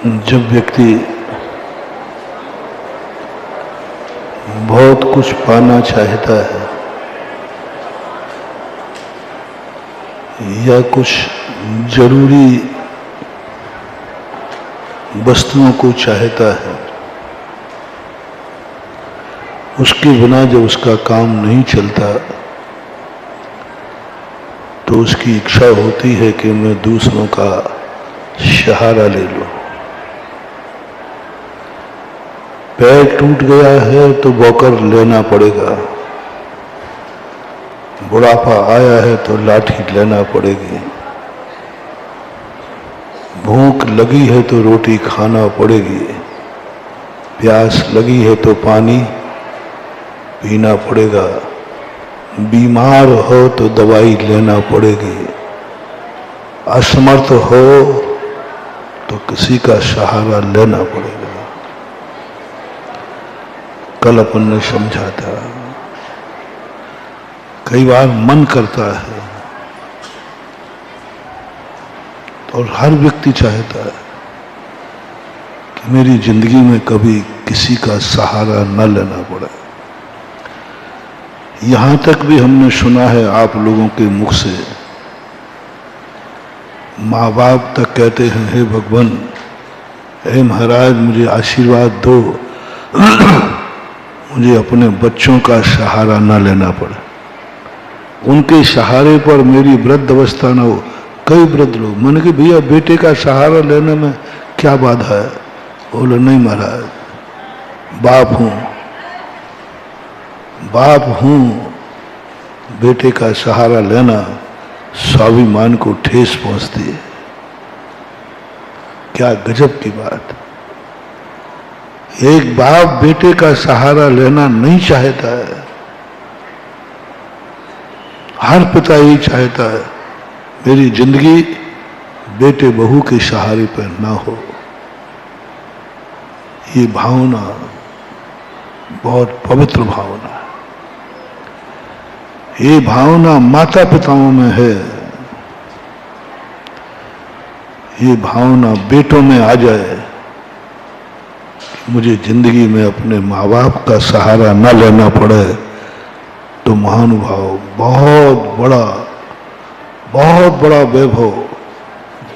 जब व्यक्ति बहुत कुछ पाना चाहता है या कुछ जरूरी वस्तुओं को चाहता है, उसके बिना जब उसका काम नहीं चलता तो उसकी इच्छा होती है कि मैं दूसरों का सहारा ले लूं। पैर टूट गया है तो वॉकर लेना पड़ेगा, बुढ़ापा आया है तो लाठी लेना पड़ेगी, भूख लगी है तो रोटी खाना पड़ेगी, प्यास लगी है तो पानी पीना पड़ेगा, बीमार हो तो दवाई लेना पड़ेगी, असमर्थ हो तो किसी का सहारा लेना पड़ेगा। कल अपन ने समझा था, कई बार मन करता है और हर व्यक्ति चाहता है कि मेरी जिंदगी में कभी किसी का सहारा न लेना पड़े। यहां तक भी हमने सुना है आप लोगों के मुख से, माँ बाप तक कहते हैं, हे भगवान, हे महाराज, मुझे आशीर्वाद दो, मुझे अपने बच्चों का सहारा न लेना पड़े, उनके सहारे पर मेरी वृद्ध अवस्था न हो। कई वृद्ध लोग मैंने कि भैया बेटे का सहारा लेने में क्या बाधा है? बोले नहीं महाराज, बाप हूं, बेटे का सहारा लेना स्वाभिमान को ठेस पहुंचती है। क्या गजब की बात! एक बाप बेटे का सहारा लेना नहीं चाहता है। हर पिता यही चाहता है मेरी जिंदगी बेटे बहू के सहारे पर ना हो। ये भावना बहुत पवित्र भावना है। ये भावना माता पिताओं में है, ये भावना बेटों में आ जाए, मुझे जिंदगी में अपने माँ बाप का सहारा न लेना पड़े, तो महानुभाव बहुत बड़ा वैभव,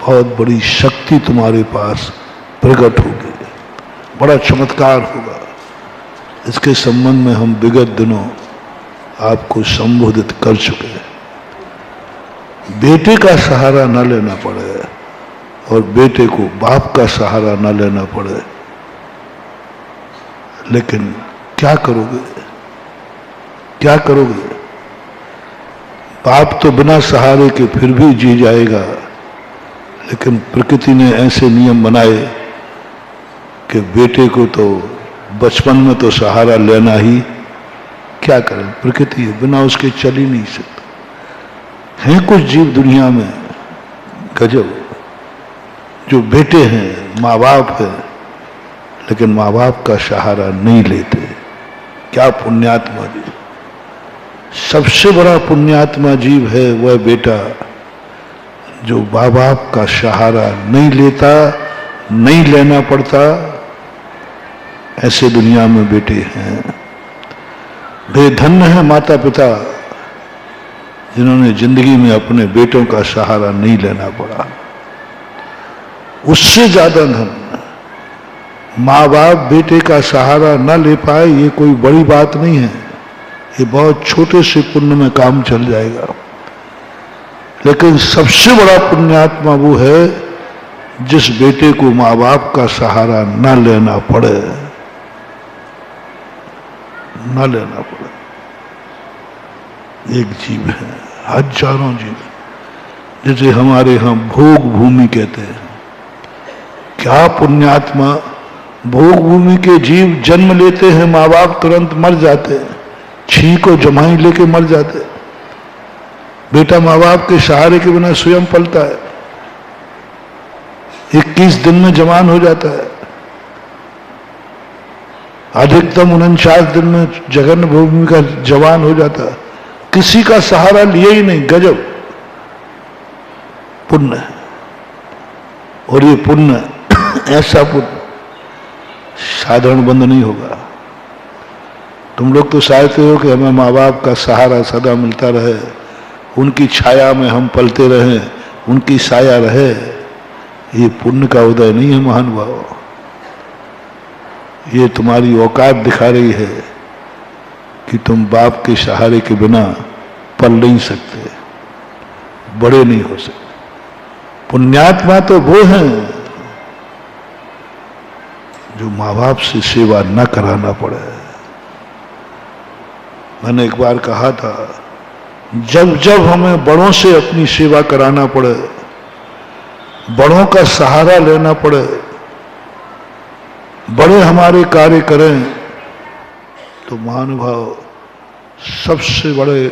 बहुत बड़ी शक्ति तुम्हारे पास प्रकट होगी, बड़ा चमत्कार होगा। इसके संबंध में हम विगत दिनों आपको संबोधित कर चुके हैं। बेटे का सहारा न लेना पड़े और बेटे को बाप का सहारा न लेना पड़े, लेकिन क्या करोगे? बाप तो बिना सहारे के फिर भी जी जाएगा, लेकिन प्रकृति ने ऐसे नियम बनाए कि बेटे को तो बचपन में तो सहारा लेना ही, क्या करें, प्रकृति है, बिना उसके चल ही नहीं सकता। हैं कुछ जीव दुनिया में गजब, जो बेटे हैं, माँ बाप है, लेकिन माँ बाप का सहारा नहीं लेते। क्या पुण्यात्मा जीव! सबसे बड़ा पुण्यात्मा जीव है वह बेटा जो माँ बाप का सहारा नहीं लेता, नहीं लेना पड़ता। ऐसे दुनिया में बेटे हैं। बेधन्य है माता पिता जिन्होंने जिंदगी में अपने बेटों का सहारा नहीं लेना पड़ा। उससे ज्यादा धन माँ बाप बेटे का सहारा न ले पाए, ये कोई बड़ी बात नहीं है, ये बहुत छोटे से पुण्य में काम चल जाएगा। लेकिन सबसे बड़ा पुण्यात्मा वो है जिस बेटे को माँ बाप का सहारा न लेना पड़े। एक जीव है, हजारों जीव, जिसे हमारे यहां भोग भूमि कहते हैं। क्या पुण्यात्मा! भोग भूमि के जीव जन्म लेते हैं, माँ बाप तुरंत मर जाते हैं, छींक को जमाई लेके मर जाते हैं। बेटा माँ बाप के सहारे के बिना स्वयं पलता है, 21 दिन में जवान हो जाता है, अधिकतम 49 दिन में जघन भूमि का जवान हो जाता है, किसी का सहारा लिए ही नहीं। गजब पुण्य है। और ये पुण्य ऐसा पुत्र साधारण बंद नहीं होगा। तुम लोग तो चाहते हो कि हमें माँ बाप का सहारा सदा मिलता रहे, उनकी छाया में हम पलते रहें, उनकी साया रहे। ये पुण्य का उदय नहीं है महानुभाव। ये तुम्हारी औकात दिखा रही है कि तुम बाप के सहारे के बिना पल नहीं सकते, बड़े नहीं हो सकते। पुण्यात्मा तो वो हैं जो माँ बाप से सेवा न कराना पड़े। मैंने एक बार कहा था, जब जब हमें बड़ों से अपनी सेवा कराना पड़े, बड़ों का सहारा लेना पड़े, बड़े हमारे कार्य करें, तो महानुभाव सबसे बड़े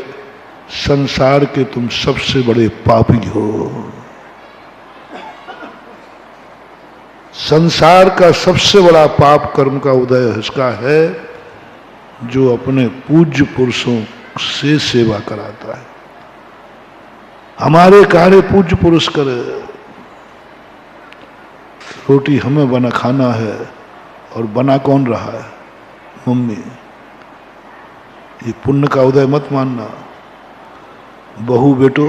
संसार के तुम सबसे बड़े पापी हो। संसार का सबसे बड़ा पाप कर्म का उदय इसका है जो अपने पूज्य पुरुषों से सेवा कराता है। हमारे कार्य पूज्य पुरुष करे, रोटी हमें बना खाना है और बना कौन रहा है? मम्मी। ये पुण्य का उदय मत मानना। बहू बेटो,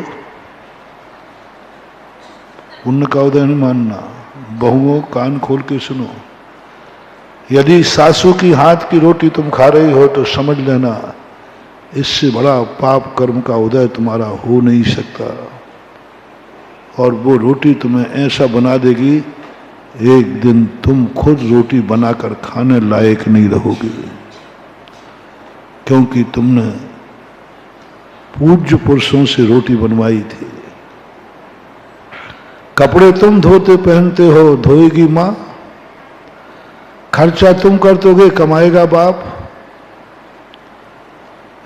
पुण्य का उदय नहीं मानना। बहुओं कान खोल के सुनो, यदि सासू की हाथ की रोटी तुम खा रही हो तो समझ लेना इससे बड़ा पाप कर्म का उदय तुम्हारा हो नहीं सकता। और वो रोटी तुम्हें ऐसा बना देगी, एक दिन तुम खुद रोटी बनाकर खाने लायक नहीं रहोगे, क्योंकि तुमने पूज्य पुरुषों से रोटी बनवाई थी। कपड़े तुम धोते पहनते हो, धोएगी माँ। खर्चा तुम कर दोगे, कमाएगा बाप।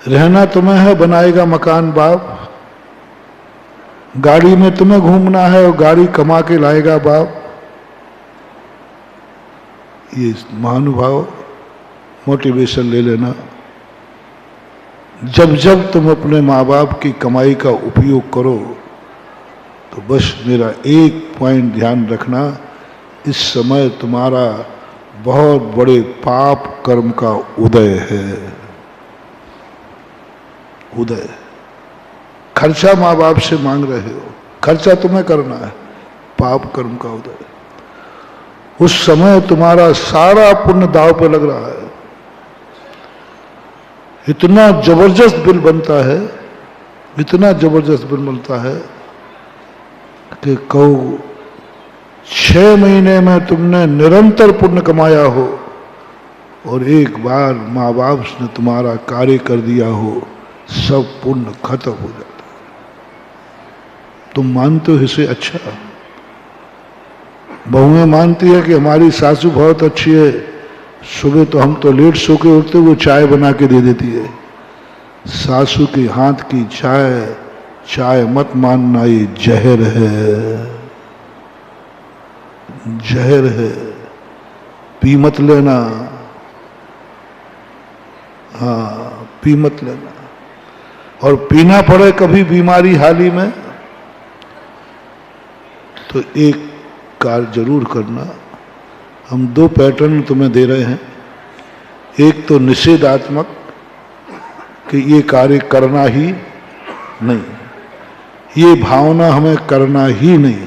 रहना तुम्हें है, बनाएगा मकान बाप। गाड़ी में तुम्हें घूमना है और गाड़ी कमा के लाएगा बाप। ये महानुभाव मोटिवेशन ले लेना। जब जब तुम अपने माँ बाप की कमाई का उपयोग करो तो बस मेरा एक पॉइंट ध्यान रखना, इस समय तुम्हारा बहुत बड़े पाप कर्म का उदय है। उदय। खर्चा माँ बाप से मांग रहे हो, खर्चा तुम्हें करना है, पाप कर्म का उदय। उस समय तुम्हारा सारा पुण्य दाव पे लग रहा है। इतना जबरदस्त बिल बनता है, इतना जबरदस्त बिल बनता है कि कहो 6 महीने में तुमने निरंतर पुण्य कमाया हो और एक बार माँ बाप ने तुम्हारा कार्य कर दिया हो, सब पुण्य खत्म हो जाता है। तुम मानते हो इसे अच्छा? बहुएं मानती है कि हमारी सासू बहुत अच्छी है, सुबह तो हम तो लेट सो के उठते, वो चाय बना के दे देती है। सासू के हाथ की चाय, चाय मत मानना, ये जहर है, जहर है, पी मत लेना। हाँ, पी मत लेना। और पीना पड़े कभी बीमारी हाली में तो एक कार्य जरूर करना। हम 2 पैटर्न तुम्हें दे रहे हैं। एक तो निषेधात्मक कि ये कार्य करना ही नहीं, ये भावना हमें करना ही नहीं।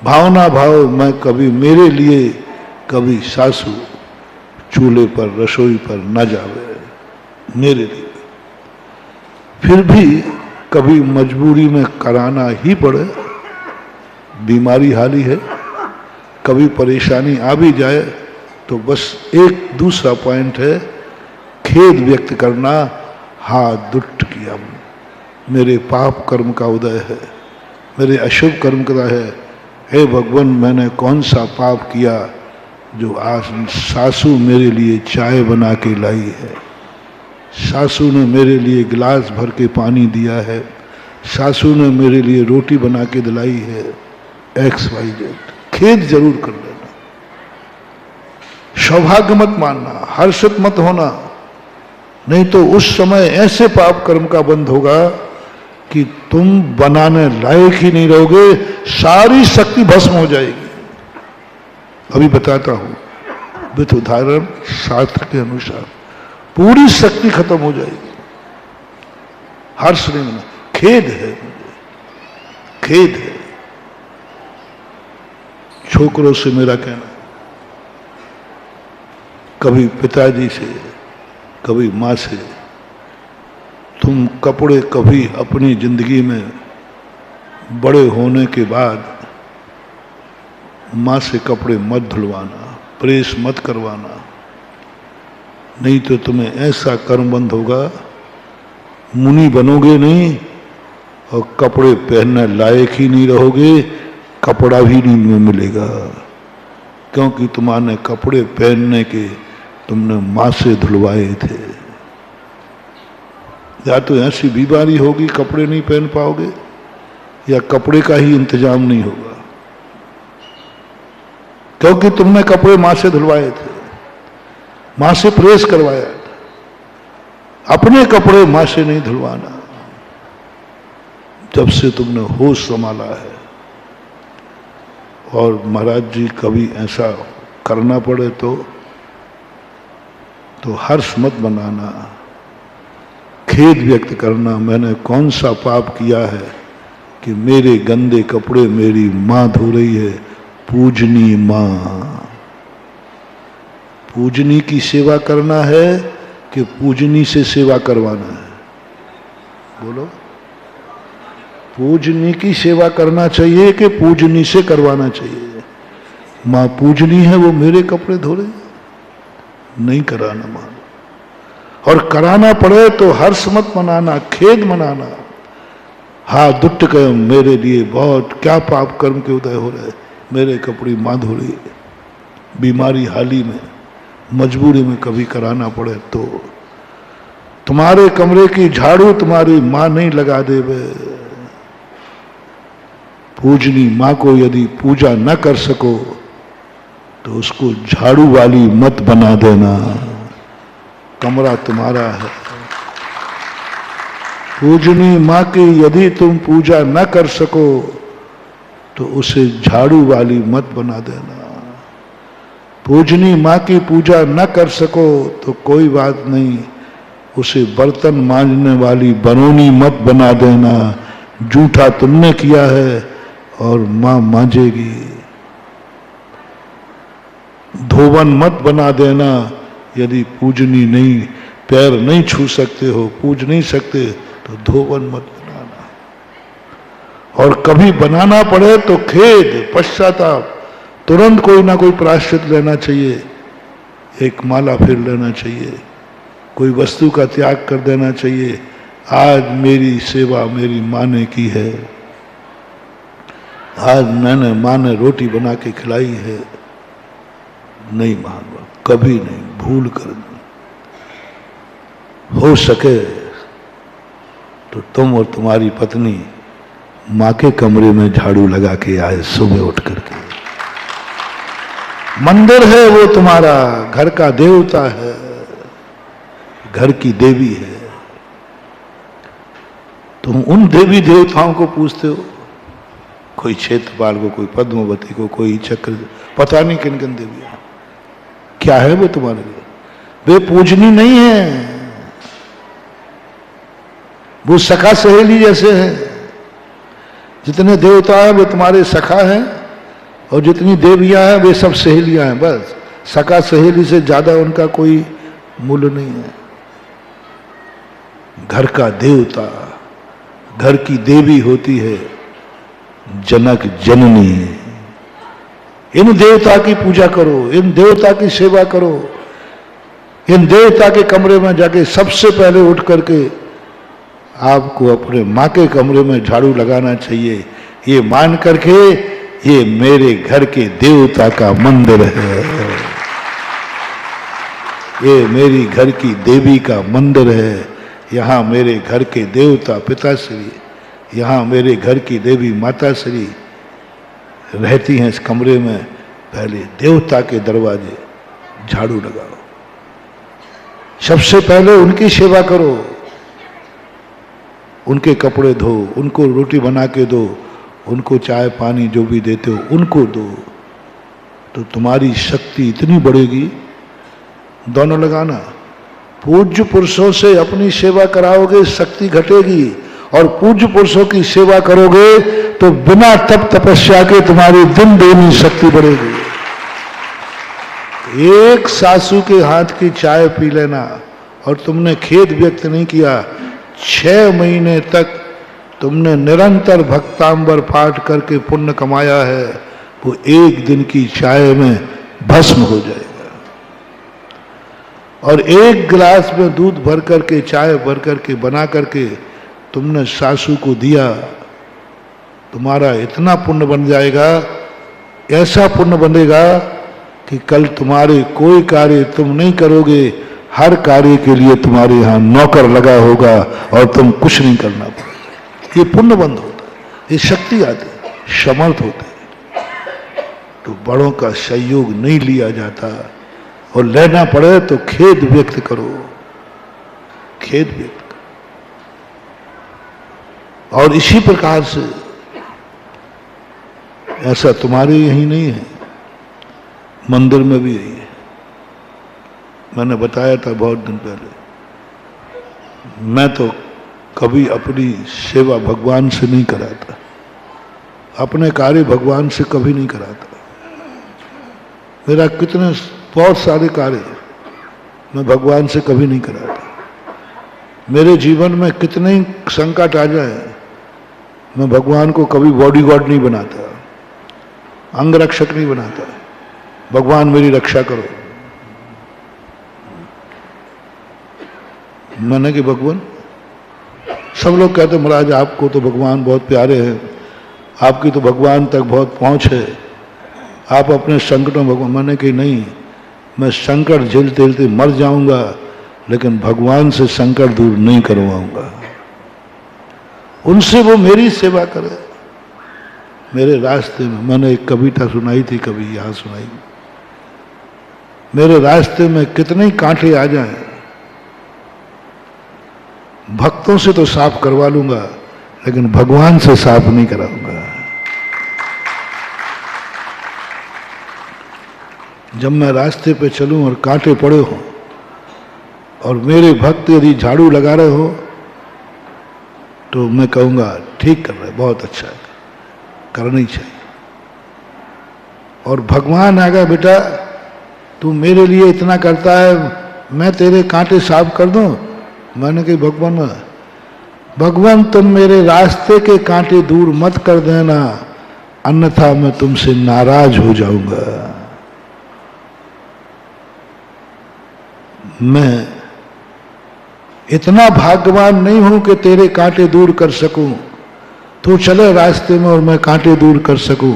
भावना भाव मैं कभी मेरे लिए कभी सासू चूल्हे पर रसोई पर न जावे मेरे लिए। फिर भी कभी मजबूरी में कराना ही पड़े, बीमारी हाली है, कभी परेशानी आ भी जाए तो बस एक दूसरा पॉइंट है, खेद व्यक्त करना। हाथ दुष्ट किया, मेरे पाप कर्म का उदय है, मेरे अशुभ कर्म का है। हे भगवान, मैंने कौन सा पाप किया जो आज सासू मेरे लिए चाय बना के लाई है, सासू ने मेरे लिए गिलास भर के पानी दिया है, सासू ने मेरे लिए रोटी बना के दिलाई है, XYZ। खेद जरूर कर लेना, सौभाग्य मत मानना, हर्षित मत होना, नहीं तो उस समय ऐसे पाप कर्म का बंध होगा कि तुम बनाने लायक ही नहीं रहोगे, सारी शक्ति भस्म हो जाएगी। अभी बताता हूं, विथ उदाहरण शास्त्र के अनुसार पूरी शक्ति खत्म हो जाएगी। हर्ष नहीं मना, खेद है मुझे, खेद है। छोकरों से मेरा कहना, कभी पिताजी से, कभी माँ से, तुम कपड़े कभी अपनी जिंदगी में बड़े होने के बाद माँ से कपड़े मत धुलवाना, प्रेस मत करवाना, नहीं तो तुम्हें ऐसा कर्मबंध होगा, मुनि बनोगे नहीं और कपड़े पहनने लायक ही नहीं रहोगे, कपड़ा भी नहीं मिलेगा, क्योंकि तुम्हारे कपड़े पहनने के तुमने माँ से धुलवाए थे। या तो ऐसी बीमारी होगी कपड़े नहीं पहन पाओगे, या कपड़े का ही इंतजाम नहीं होगा, क्योंकि तुमने कपड़े माँ से धुलवाए थे, माँ से प्रेस करवाया था। अपने कपड़े माँ से नहीं धुलवाना जब से तुमने होश संभाला है। और महाराज जी कभी ऐसा करना पड़े तो हर्ष मत बनाना, खेद व्यक्त करना, मैंने कौन सा पाप किया है कि मेरे गंदे कपड़े मेरी माँ धो रही है। पूजनी माँ, पूजनी की सेवा करना है कि पूजनी से सेवा करवाना है? बोलो, पूजनी की सेवा करना चाहिए कि पूजनी से करवाना चाहिए? माँ पूजनी है, वो मेरे कपड़े धो रही है, नहीं कराना मानो। और कराना पड़े तो हर्ष मत मनाना, खेद मनाना। हाँ, दुष्ट कह मेरे लिए बहुत क्या पाप कर्म के उदय हो रहे, मेरे कपड़े माँ धो रही है। बीमारी हाली में, मजबूरी में कभी कराना पड़े तो तुम्हारे कमरे की झाड़ू तुम्हारी माँ नहीं लगा देवे। पूजनी माँ को यदि पूजा न कर सको तो उसको झाड़ू वाली मत बना देना, कमरा तुम्हारा है। पूजनी माँ की यदि तुम पूजा न कर सको तो उसे झाड़ू वाली मत बना देना। पूजनी माँ की पूजा न कर सको तो कोई बात नहीं, उसे बर्तन मांजने वाली बनोनी मत बना देना। जूठा तुमने किया है और माँ मांजेगी। धोवन मत बना देना, यदि पूजनी नहीं, पैर नहीं छू सकते हो, पूज नहीं सकते तो धोवन मत बनाना। और कभी बनाना पड़े तो खेद, पश्चाताप, तुरंत कोई ना कोई प्रायश्चित लेना चाहिए। एक माला फेर लेना चाहिए, कोई वस्तु का त्याग कर देना चाहिए। आज मेरी सेवा मेरी माँ ने की है, आज मैंने माँ ने रोटी बना के खिलाई है, नहीं मानवा, कभी नहीं, भूल कर नहीं। हो सके तो तुम और तुम्हारी पत्नी माँ के कमरे में झाड़ू लगा के आए सुबह उठ करके। मंदिर है वो तुम्हारा, घर का देवता है, घर की देवी है। तुम उन देवी देवताओं को पूछते हो, कोई क्षेत्रपाल को, कोई पद्मावती को, कोई चक्र, पता नहीं किन किन देवियां। क्या है वो तुम्हारे लिए? वे पूजनी नहीं है, वो सखा सहेली जैसे है। जितने देवता हैं वे तुम्हारे सखा हैं, और जितनी देवियां हैं वे सब सहेलियां हैं। बस सखा सहेली से ज्यादा उनका कोई मूल्य नहीं है। घर का देवता, घर की देवी होती है जनक जननी। इन देवता की पूजा करो, इन देवता की सेवा करो। इन देवता के कमरे में जाके सबसे पहले उठ करके आपको अपने माँ के कमरे में झाड़ू लगाना चाहिए, ये मान करके ये मेरे घर के देवता का मंदिर है, ये मेरी घर की देवी का मंदिर है। यहाँ मेरे घर के देवता पिताश्री, यहाँ मेरे घर की देवी माताश्री रहती हैं इस कमरे में। पहले देवता के दरवाजे झाड़ू लगाओ, सबसे पहले उनकी सेवा करो, उनके कपड़े धो, उनको रोटी बना के दो, उनको चाय पानी जो भी देते हो उनको दो। तो तुम्हारी शक्ति इतनी बढ़ेगी। दोनों लगाना, पूज्य पुरुषों से अपनी सेवा कराओगे शक्ति घटेगी, और पूज्य पुरुषों की सेवा करोगे तो बिना तप तपस्या के तुम्हारी दिन दुगनी शक्ति बढ़ेगी। एक सासू के हाथ की चाय पी लेना और तुमने खेद व्यक्त नहीं किया, 6 महीने तक तुमने निरंतर भक्तांबर पाठ करके पुण्य कमाया है, वो एक दिन की चाय में भस्म हो जाएगा। और एक गिलास में दूध भर करके, चाय भर करके, बना करके तुमने सासू को दिया, तुम्हारा इतना पुण्य बन जाएगा, ऐसा पुण्य बनेगा कि कल तुम्हारे कोई कार्य तुम नहीं करोगे, हर कार्य के लिए तुम्हारे यहां नौकर लगा होगा और तुम कुछ नहीं करना पड़ेगा। ये पुण्य बंद होता है, ये शक्ति आती है, समर्थ होते हैं। तो बड़ों का सहयोग नहीं लिया जाता, और लेना पड़े तो खेद व्यक्त करो, खेद व्यक्त करो। और इसी प्रकार से ऐसा तुम्हारे यही नहीं है, मंदिर में भी यही है। मैंने बताया था बहुत दिन पहले, मैं तो कभी अपनी सेवा भगवान से नहीं कराता, अपने कार्य भगवान से कभी नहीं कराता। मेरा कितने बहुत सारे कार्य मैं भगवान से कभी नहीं कराता। मेरे जीवन में कितने ही संकट आ जाए, मैं भगवान को कभी बॉडीगार्ड नहीं बनाता, अंगरक्षक नहीं बनाता, भगवान मेरी रक्षा करो। मैंने कि भगवान, सब लोग कहते महाराज आपको तो भगवान बहुत प्यारे हैं, आपकी तो भगवान तक बहुत पहुंच है, आप अपने संकटों में भगवान। मैंने कि नहीं, मैं संकट झेलते झेलते मर जाऊंगा, लेकिन भगवान से संकट दूर नहीं करवाऊंगा। उनसे वो मेरी सेवा करे मेरे रास्ते में। मैंने एक कविता सुनाई थी, कभी यहां सुनाई, मेरे रास्ते में कितने ही कांटे आ जाएं, भक्तों से तो साफ करवा लूंगा, लेकिन भगवान से साफ नहीं कराऊंगा। जब मैं रास्ते पे चलूं और कांटे पड़े हो और मेरे भक्त यदि झाड़ू लगा रहे हो, तो मैं कहूंगा ठीक कर रहे, बहुत अच्छा है, करनी चाहिए। और भगवान आ गया, बेटा तू मेरे लिए इतना करता है, मैं तेरे कांटे साफ कर दूं। मैंने कहा भगवान तुम मेरे रास्ते के कांटे दूर मत कर देना, अन्यथा मैं तुमसे नाराज हो जाऊंगा। मैं इतना भाग्यवान नहीं हूं कि तेरे कांटे दूर कर सकूं, तू चले रास्ते में और मैं कांटे दूर कर सकूं,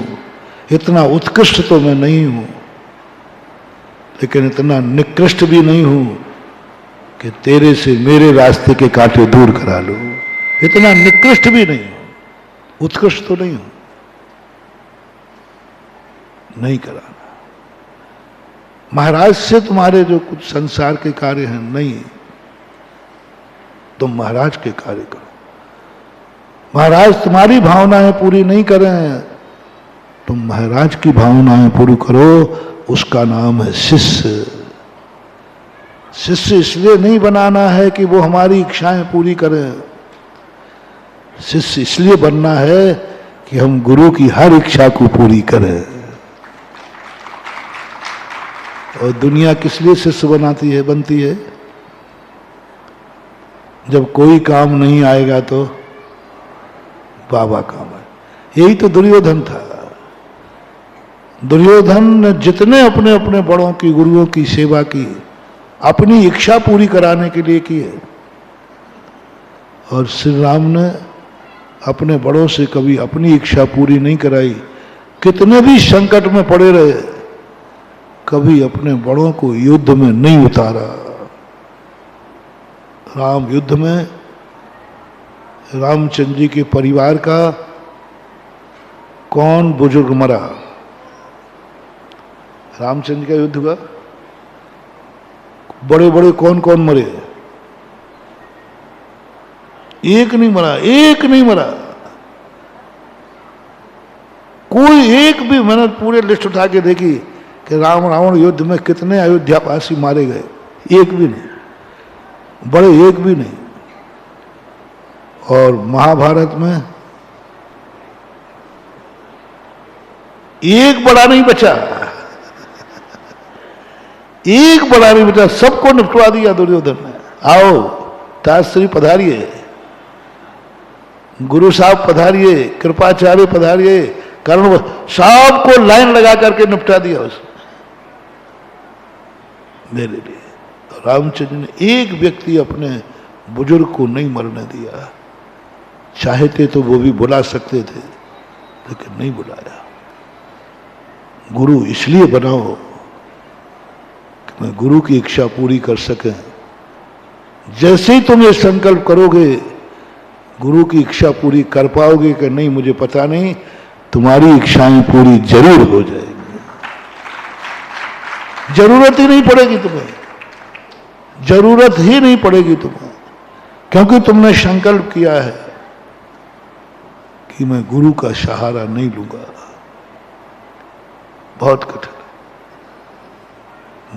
इतना उत्कृष्ट तो मैं नहीं हूं, लेकिन इतना निकृष्ट भी नहीं हूं कि तेरे से मेरे रास्ते के कांटे दूर करा लूं। इतना निकृष्ट भी नहीं हूं, उत्कृष्ट तो नहीं हूं, नहीं कराना। महाराज से तुम्हारे जो कुछ संसार के कार्य हैं, नहीं, तुम महाराज के कार्य करो। महाराज तुम्हारी भावनाएं पूरी नहीं कर रहे हैं, तुम महाराज की भावनाएं पूरी करो, उसका नाम है शिष्य। शिष्य इसलिए नहीं बनाना है कि वो हमारी इच्छाएं पूरी करें, शिष्य इसलिए बनना है कि हम गुरु की हर इच्छा को पूरी करें। और दुनिया किस लिए शिष्य बनती है? जब कोई काम नहीं आएगा तो बाबा काम है। यही तो दुर्योधन था। दुर्योधन ने जितने अपने अपने बड़ों की, गुरुओं की सेवा की, अपनी इच्छा पूरी कराने के लिए की है। और श्री राम ने अपने बड़ों से कभी अपनी इच्छा पूरी नहीं कराई। कितने भी संकट में पड़े रहे, कभी अपने बड़ों को युद्ध में नहीं उतारा। राम युद्ध में रामचंद्र जी के परिवार का कौन बुजुर्ग मरा? रामचंद्र का युद्ध हुआ, बड़े बड़े कौन कौन मरे? एक नहीं मरा, एक नहीं मरा। कोई एक भी, मैंने पूरे लिस्ट उठा के देखी, कि राम रावण युद्ध में कितने अयोध्यावासी मारे गए, एक भी नहीं, बड़े एक भी नहीं। और महाभारत में एक बड़ा नहीं बचा, एक बड़ा नहीं बचा, सबको निपटवा दिया दुर्योधन ने। आओ ताजश्री पधारिए, गुरु साहब पधारिए, कृपाचार्य पधारिए, कर्ण, सबको लाइन लगा करके निपटा दिया उसने मेरे लिए। तो रामचंद्र ने एक व्यक्ति अपने बुजुर्ग को नहीं मरने दिया। चाहते तो वो भी बुला सकते थे, लेकिन नहीं बुलाया। गुरु इसलिए बनाओ कि मैं गुरु की इच्छा पूरी कर सके। जैसे ही तुम ये संकल्प करोगे, गुरु की इच्छा पूरी कर पाओगे कि नहीं मुझे पता नहीं, तुम्हारी इच्छाएं पूरी जरूर हो जाएगी। जरूरत ही नहीं पड़ेगी तुम्हें, जरूरत ही नहीं पड़ेगी तुम्हें, क्योंकि तुमने संकल्प किया है कि मैं गुरु का सहारा नहीं लूंगा। बहुत कठिन,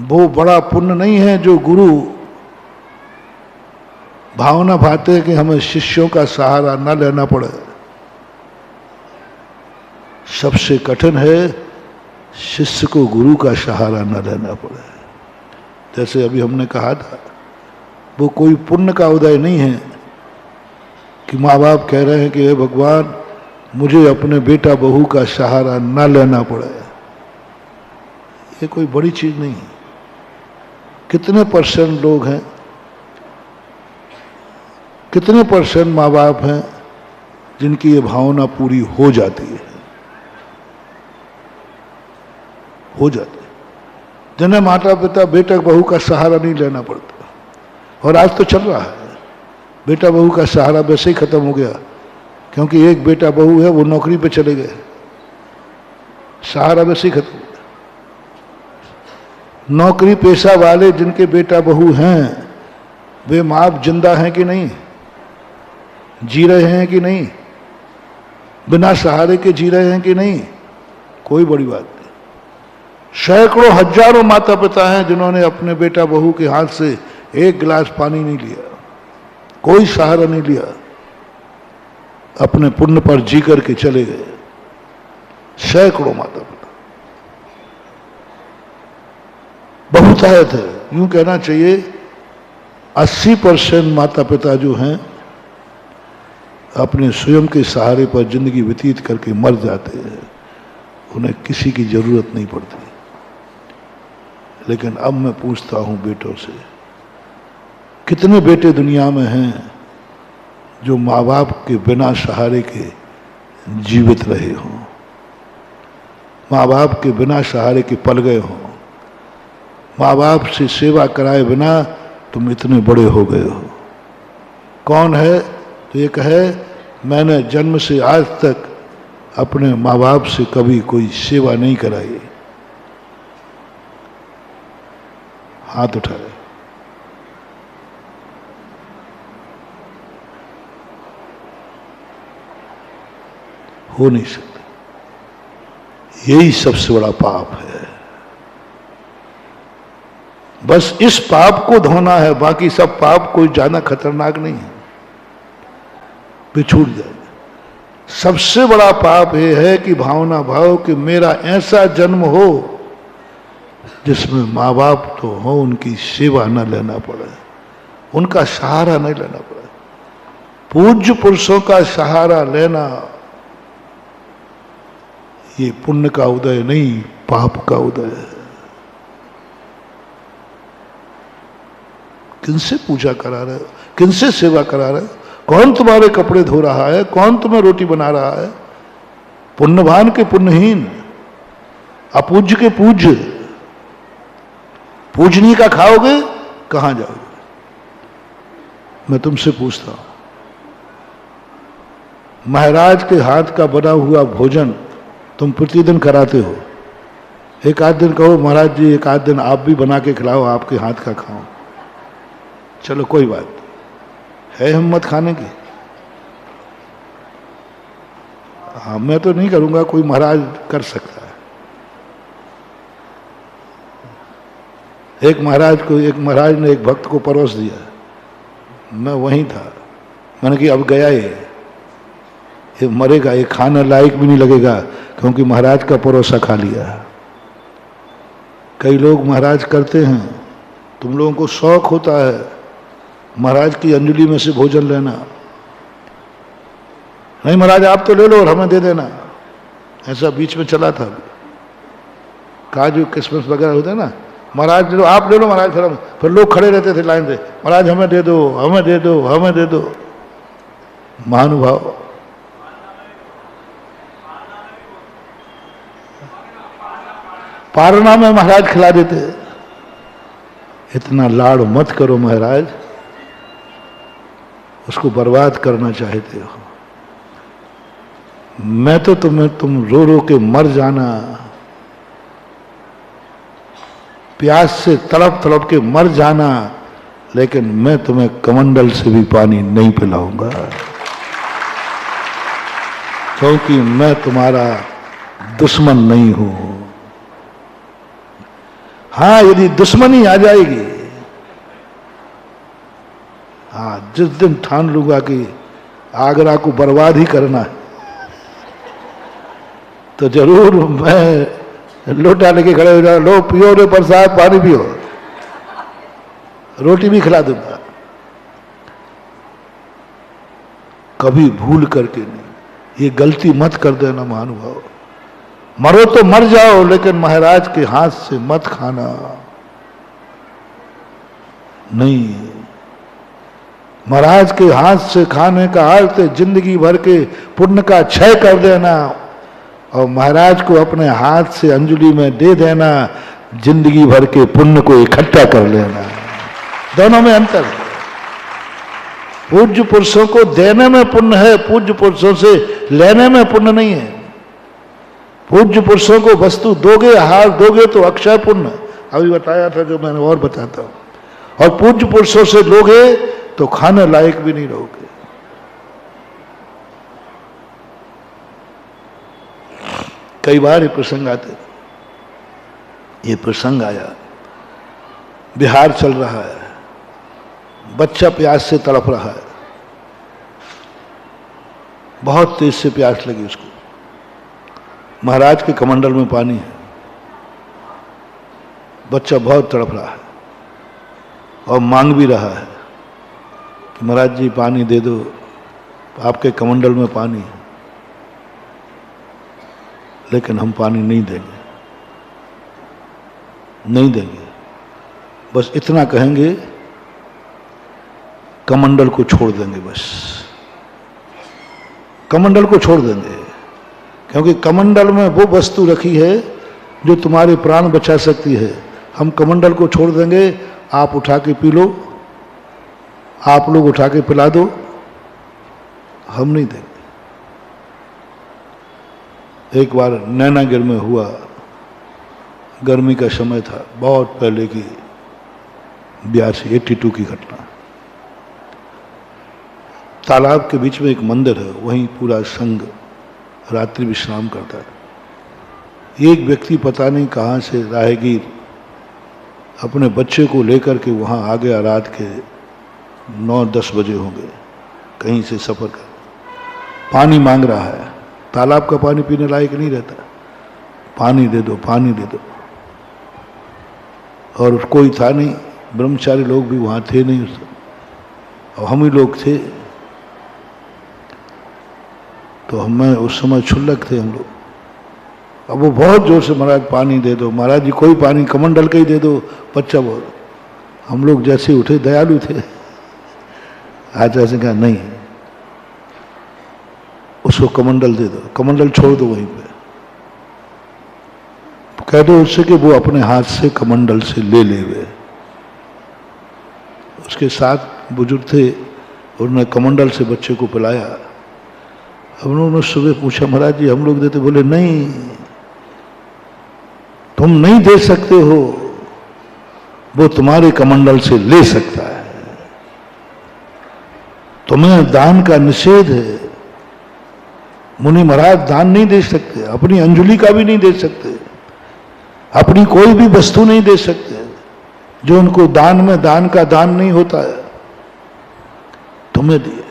वो बड़ा पुण्य नहीं है जो गुरु भावना भाते हैं कि हमें शिष्यों का सहारा न लेना पड़े। सबसे कठिन है शिष्य को गुरु का सहारा न लेना पड़े। जैसे अभी हमने कहा था, वो कोई पुण्य का उदय नहीं है कि माँ बाप कह रहे हैं कि हे भगवान मुझे अपने बेटा बहू का सहारा न लेना पड़े। ये कोई बड़ी चीज नहीं है। कितने परसेंट लोग हैं, कितने परसेंट माँ बाप हैं जिनकी ये भावना पूरी हो जाती है, हो जाती है, जिन्हें माता पिता बेटा बहू का सहारा नहीं लेना पड़ता। और आज तो चल रहा है, बेटा बहू का सहारा वैसे ही खत्म हो गया, क्योंकि एक बेटा बहू है वो नौकरी पे चले गए, सहारा वैसे ही खत्म हो गया। नौकरी पेशा वाले जिनके बेटा बहू हैं, वे माँ जिंदा हैं कि नहीं, जी रहे हैं कि नहीं, बिना सहारे के जी रहे हैं कि नहीं, कोई बड़ी बात नहीं। सैकड़ों हजारों माता पिता हैं जिन्होंने अपने बेटा बहू के हाथ से एक गिलास पानी नहीं लिया, कोई सहारा नहीं लिया, अपने पुण्य पर जी करके चले गए। सैकड़ों माता पिता, बहुतायत है, यूं कहना चाहिए 80% माता पिता जो हैं अपने स्वयं के सहारे पर जिंदगी व्यतीत करके मर जाते हैं, उन्हें किसी की जरूरत नहीं पड़ती। लेकिन अब मैं पूछता हूं बेटों से, कितने बेटे दुनिया में हैं जो माँ बाप के बिना सहारे के जीवित रहे हों, माँ बाप के बिना सहारे के पल गए हों, माँ बाप से सेवा कराए बिना तुम इतने बड़े हो गए हो। कौन है? तो एक है, मैंने जन्म से आज तक अपने माँ बाप से कभी कोई सेवा नहीं कराई। हाथ उठाए। हो नहीं सकता। यही सबसे बड़ा पाप है। बस इस पाप को धोना है, बाकी सब पाप कोई ज्यादा खतरनाक नहीं है, वे छूट जाएगा। सबसे बड़ा पाप यह है कि भावना भाव कि मेरा ऐसा जन्म हो जिसमें माँ बाप तो हो, उनकी सेवा न लेना पड़े, उनका सहारा नहीं लेना पड़े। पूज्य पुरुषों का सहारा लेना ये पुण्य का उदय नहीं, पाप का उदय है। किनसे पूजा करा रहे हो, किनसे सेवा करा रहे हो? कौन तुम्हारे कपड़े धो रहा है, कौन तुम्हें रोटी बना रहा है? पुण्यवान के पुण्यहीन, अपूज्य के पूज्य। पूजनी का खाओगे कहां जाओगे? मैं तुमसे पूछता हूं, महाराज के हाथ का बना हुआ भोजन तुम प्रतिदिन कराते हो? एक आध दिन कहो महाराज जी एक आध दिन आप भी बना के खिलाओ, आपके हाथ का खाओ, चलो कोई बात है हिम्मत खाने की। हाँ मैं तो नहीं करूंगा, कोई महाराज कर सकता है। एक महाराज ने एक भक्त को परोस दिया, मैं वहीं था, मैंने कि अब गया ये मरेगा, ये खाना लायक भी नहीं लगेगा, क्योंकि महाराज का परोसा खा लिया। कई लोग महाराज करते हैं, तुम लोगों को शौक होता है महाराज की अंजलि में से भोजन लेना, नहीं महाराज आप तो ले लो और हमें दे देना। ऐसा बीच में चला था, काजू किशमिश वगैरह होता है ना, महाराज ले लो, आप ले लो महाराज, फिर लोग खड़े रहते थे लाइन से, महाराज हमें दे दो, हमें दे दो, हमें दे दो। महानुभाव, पारना में महाराज खिला देते। इतना लाड़ मत करो महाराज, उसको बर्बाद करना चाहते हो। मैं तो तुम रो रो के मर जाना, प्यास से तड़प तड़प के मर जाना, लेकिन मैं तुम्हें कमंडल से भी पानी नहीं पिलाऊंगा, क्योंकि मैं तुम्हारा दुश्मन नहीं हूं। हाँ, यदि दुश्मनी आ जाएगी, हाँ, जिस दिन ठान लूंगा कि आगरा को बर्बाद ही करना है, तो जरूर मैं लोटा लेके खड़े हो जाऊं, लो पियो रे प्रसाद, पानी पियो, रोटी भी खिला दूंगा। कभी भूल करके नहीं, ये गलती मत कर देना महानुभाव। मरो तो मर जाओ, लेकिन महाराज के हाथ से मत खाना। नहीं, महाराज के हाथ से खाने का अर्थ जिंदगी भर के पुण्य का क्षय कर देना, और महाराज को अपने हाथ से अंजलि में दे देना, जिंदगी भर के पुण्य को इकट्ठा कर लेना। दोनों में अंतर है। पूज्य पुरुषों को देने में पुण्य है, पूज्य पुरुषों से लेने में पुण्य नहीं है। पूज्य पुरुषों को वस्तु दोगे, हार दोगे तो अक्षय पुण्य, अभी बताया था, जो मैंने और बताता हूं। और पूज्य पुरुषों से लोगे तो खाने लायक भी नहीं रहोगे। कई बार ये प्रसंग आते, ये प्रसंग आया, बिहार चल रहा है, बच्चा प्यास से तड़प रहा है, बहुत तेज से प्यास लगी उसको, महाराज के कमंडल में पानी है, बच्चा बहुत तड़प रहा है और मांग भी रहा है कि महाराज जी पानी दे दो, आपके कमंडल में पानी है, लेकिन हम पानी नहीं देंगे, नहीं देंगे। बस इतना कहेंगे, कमंडल को छोड़ देंगे, बस कमंडल को छोड़ देंगे, क्योंकि कमंडल में वो वस्तु रखी है जो तुम्हारे प्राण बचा सकती है। हम कमंडल को छोड़ देंगे, आप उठा के पी लो, आप लोग उठा के पिला दो, हम नहीं देंगे। एक बार नैनागिर में हुआ, गर्मी का समय था, बहुत पहले की 82 की घटना। तालाब के बीच में एक मंदिर है, वहीं पूरा संघ रात्रि विश्राम करता है। एक व्यक्ति पता नहीं कहाँ से राहगीर अपने बच्चे को लेकर के वहाँ आ गया, रात के 9-10 बजे होंगे, कहीं से सफर कर, पानी मांग रहा है। तालाब का पानी पीने लायक नहीं रहता, पानी दे दो, पानी दे दो। और कोई था नहीं, ब्रह्मचारी लोग भी वहाँ थे नहीं उस, और हम ही लोग थे। तो हमें उस समय क्षुल्लक थे हम लोग। अब वो बहुत जोर से, महाराज पानी दे दो, महाराज जी कोई पानी, कमंडल का ही दे दो, बच्चा बोल। हम लोग जैसे उठे, दयालु थे, आज ऐसे कहा नहीं, उसको कमंडल दे दो, कमंडल छोड़ दो वहीं पे, कह दो उससे कि वो अपने हाथ से कमंडल से ले ले वे। उसके साथ बुजुर्ग थे, उन्होंने कमंडल से बच्चे को पिलाया। अब उन्होंने सुबह पूछा, महाराज जी हम लोग देते? बोले नहीं, तुम नहीं दे सकते हो, वो तुम्हारे कमंडल से ले सकता है, तुम्हें दान का निषेध है। मुनि महाराज दान नहीं दे सकते, अपनी अंजलि का भी नहीं दे सकते, अपनी कोई भी वस्तु नहीं दे सकते, जो उनको दान में दान का दान नहीं होता है, तुम्हें दिए।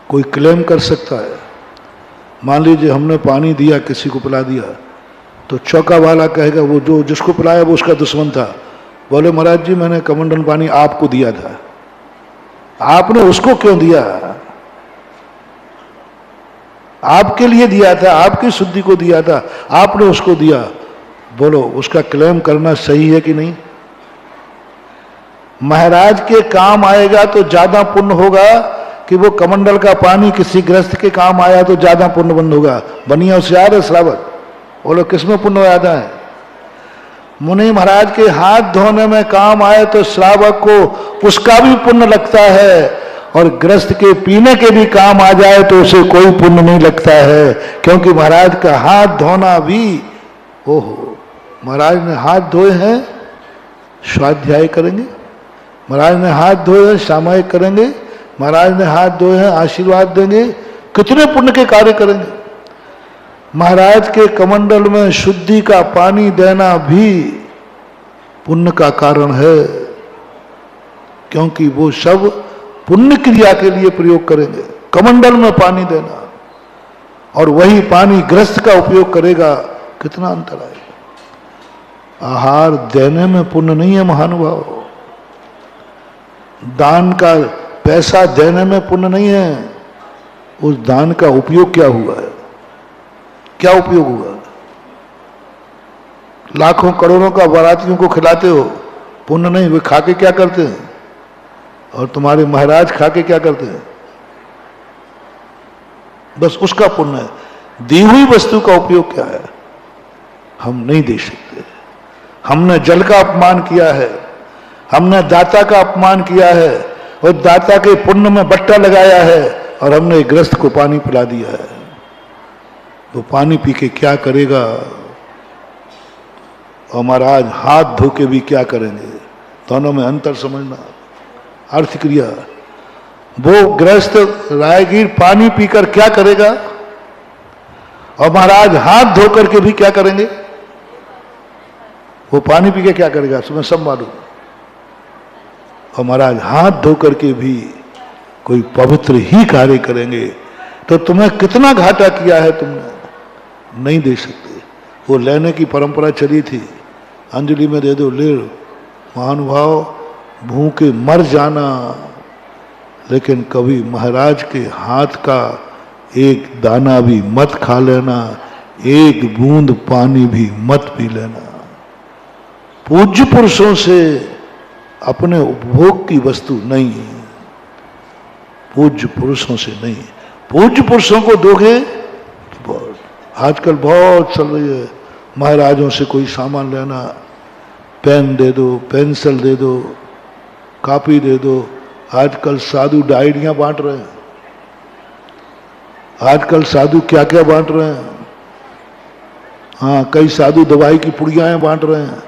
कोई क्लेम कर सकता है। मान लीजिए हमने पानी दिया, किसी को पिला दिया, तो चौका वाला कहेगा वो जो जिसको पिलाया वो उसका दुश्मन था। बोले महाराज जी मैंने कमंडल पानी आपको दिया था, आपने उसको क्यों दिया? आपके लिए दिया था, आपकी शुद्धि को दिया था, आपने उसको दिया। बोलो उसका क्लेम करना सही है कि नहीं? महाराज के काम आएगा तो ज्यादा पुण्य होगा कि वो कमंडल का पानी किसी गृहस्थ के काम आया तो ज्यादा पुण्य बंद होगा। बनिया होशियार है श्रावक। बोलो किसमें पुण्य ज्यादा है? मुनि महाराज के हाथ धोने में काम आए तो श्रावक को उसका भी पुण्य लगता है, और गृहस्थ के पीने के भी काम आ जाए तो उसे कोई पुण्य नहीं लगता है, क्योंकि महाराज का हाथ धोना भी, ओहो महाराज ने हाथ धोए हैं स्वाध्याय करेंगे, महाराज ने हाथ धोए हैं सामायिक करेंगे, महाराज ने हाथ धोए हैं आशीर्वाद देंगे, कितने पुण्य के कार्य करेंगे। महाराज के कमंडल में शुद्धि का पानी देना भी पुण्य का कारण है, क्योंकि वो सब पुण्य क्रिया के लिए प्रयोग करेंगे। कमंडल में पानी देना और वही पानी गृहस्थ का उपयोग करेगा, कितना अंतर आएगा। आहार देने में पुण्य नहीं है महानुभाव, दान का पैसा देने में पुण्य नहीं है, उस दान का उपयोग क्या हुआ है, क्या उपयोग हुआ? लाखों करोड़ों का बारातियों को खिलाते हो, पुण्य नहीं, वे खा के क्या करते हैं? और तुम्हारे महाराज खा के क्या करते हैं? बस उसका पुण्य है। दी हुई वस्तु का उपयोग क्या है? हम नहीं दे सकते। हमने जल का अपमान किया है, हमने दाता का अपमान किया है, और दाता के पुण्य में बट्टा लगाया है, और हमने एक गृहस्थ को पानी पिला दिया है। वो पानी पी के क्या करेगा? और महाराज हाथ धो के भी क्या करेंगे? दोनों में अंतर समझना। अर्थ क्रिया, वो गृहस्थ रायगीर पानी पीकर क्या करेगा, और महाराज हाथ धो करके भी क्या करेंगे? वो पानी पी के क्या करेगा तुम्हें सब मालूम, और महाराज हाथ धो करके भी कोई पवित्र ही कार्य करेंगे। तो तुम्हें कितना घाटा किया है तुमने, नहीं दे सकते। वो लेने की परंपरा चली थी, अंजलि में दे दो, ले लो। महानुभाव भूखे मर जाना, लेकिन कभी महाराज के हाथ का एक दाना भी मत खा लेना, एक बूंद पानी भी मत पी लेना। पूज्य पुरुषों से अपने उपभोग की वस्तु नहीं, पूज्य पुरुषों से नहीं। पूज्य पुरुषों को दोगे, आजकल बहुत चल रही है, महाराजों से कोई सामान लेना, पेन दे दो, पेंसिल दे दो, कॉपी दे दो। आजकल साधु डायरियां बांट रहे हैं, आजकल साधु क्या क्या बांट रहे हैं। हाँ, कई साधु दवाई की पुड़ियाएं बांट रहे हैं।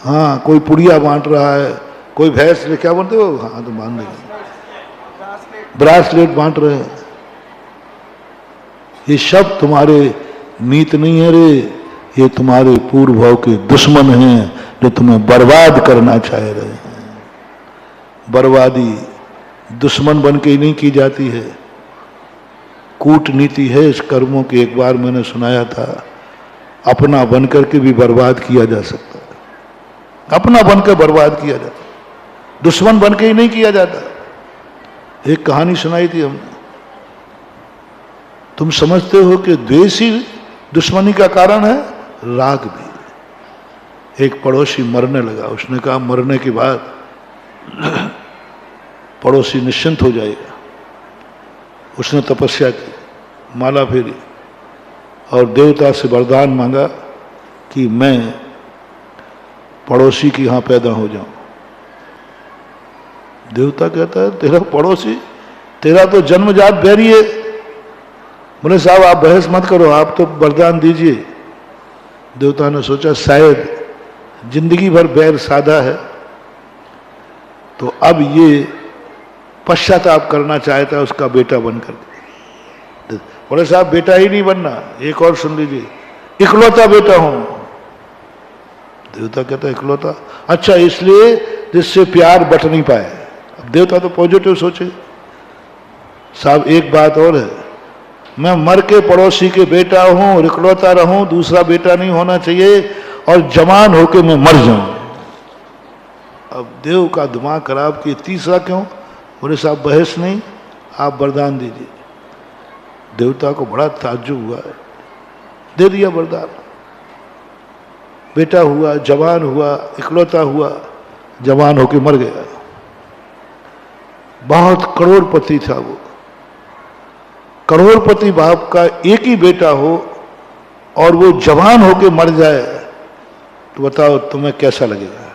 हाँ, कोई पुड़िया बांट रहा है, कोई भैंस ले क्या बांटते हो? हाँ तो बांध देंगे, ब्रासलेट बांट रहे हैं। ये सब तुम्हारे मीत नहीं है रे, ये तुम्हारे पूर्व भाव के दुश्मन हैं जो तुम्हें बर्बाद करना चाह रहे हैं। बर्बादी दुश्मन बन के ही नहीं की जाती है, कूटनीति है इस कर्मों की। एक बार मैंने सुनाया था, अपना बनकर के भी बर्बाद किया जा सकता है, अपना बनकर बर्बाद किया जाता है, दुश्मन बन के ही नहीं किया जाता। एक कहानी सुनाई थी हमने। तुम समझते हो कि द्वेष ही दुश्मनी का कारण है? राग भी। एक पड़ोसी मरने लगा, उसने कहा मरने के बाद पड़ोसी निश्चिंत हो जाएगा। उसने तपस्या की, माला फेरी और देवता से वरदान मांगा कि मैं पड़ोसी के यहां पैदा हो जाऊं। देवता कहता है तेरा पड़ोसी, तेरा तो जन्मजात बैरी है। बोले साहब आप बहस मत करो, आप तो वरदान दीजिए। देवता ने सोचा शायद जिंदगी भर बैर साधा है, तो अब ये पश्चाताप करना चाहता है उसका बेटा बनकर। बोले साहब बेटा ही नहीं बनना, एक और सुन लीजिए, इकलौता बेटा हूं। देवता कहता इकलौता, अच्छा इसलिए जिससे प्यार बट नहीं पाए। अब देवता तो पॉजिटिव सोचे। साहब एक बात और है, मैं मर के पड़ोसी के बेटा हूं और इकलौता रहूं, दूसरा बेटा नहीं होना चाहिए, और जवान होके मैं मर जाऊं। अब देव का दिमाग खराब कि तीसरा क्यों? बोले साहब बहस नहीं, आप वरदान दीजिए। देवता को बड़ा ताज्जुब हुआ है, दे दिया वरदान। बेटा हुआ, जवान हुआ, इकलौता हुआ, जवान होके मर गया। बहुत करोड़पति था वो। करोड़पति बाप का एक ही बेटा हो और वो जवान होके मर जाए तो बताओ तुम्हें कैसा लगेगा?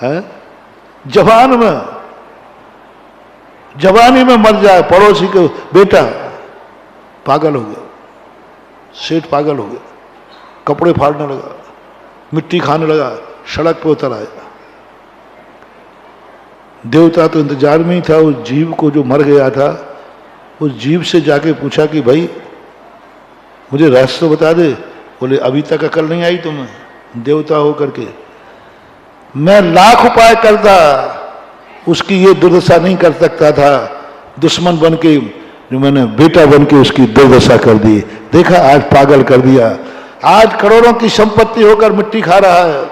है जवानी में मर जाए पड़ोसी का बेटा, पागल हो गया। सेठ पागल हो गया, कपड़े फाड़ने लगा, मिट्टी खाने लगा, सड़क पे उतर आया। देवता तो इंतजार में ही था उस जीव को जो मर गया था। उस जीव से जाके पूछा कि भाई मुझे रहस्य तो बता दे। बोले अभी तक अकल नहीं आई तुम्हें? देवता हो करके मैं लाख उपाय करता, उसकी ये दुर्दशा नहीं कर सकता था। दुश्मन बन के जो मैंने बेटा बन के उसकी दुर्दशा कर दी। देखा आज पागल कर दिया, आज करोड़ों की संपत्ति होकर मिट्टी खा रहा है।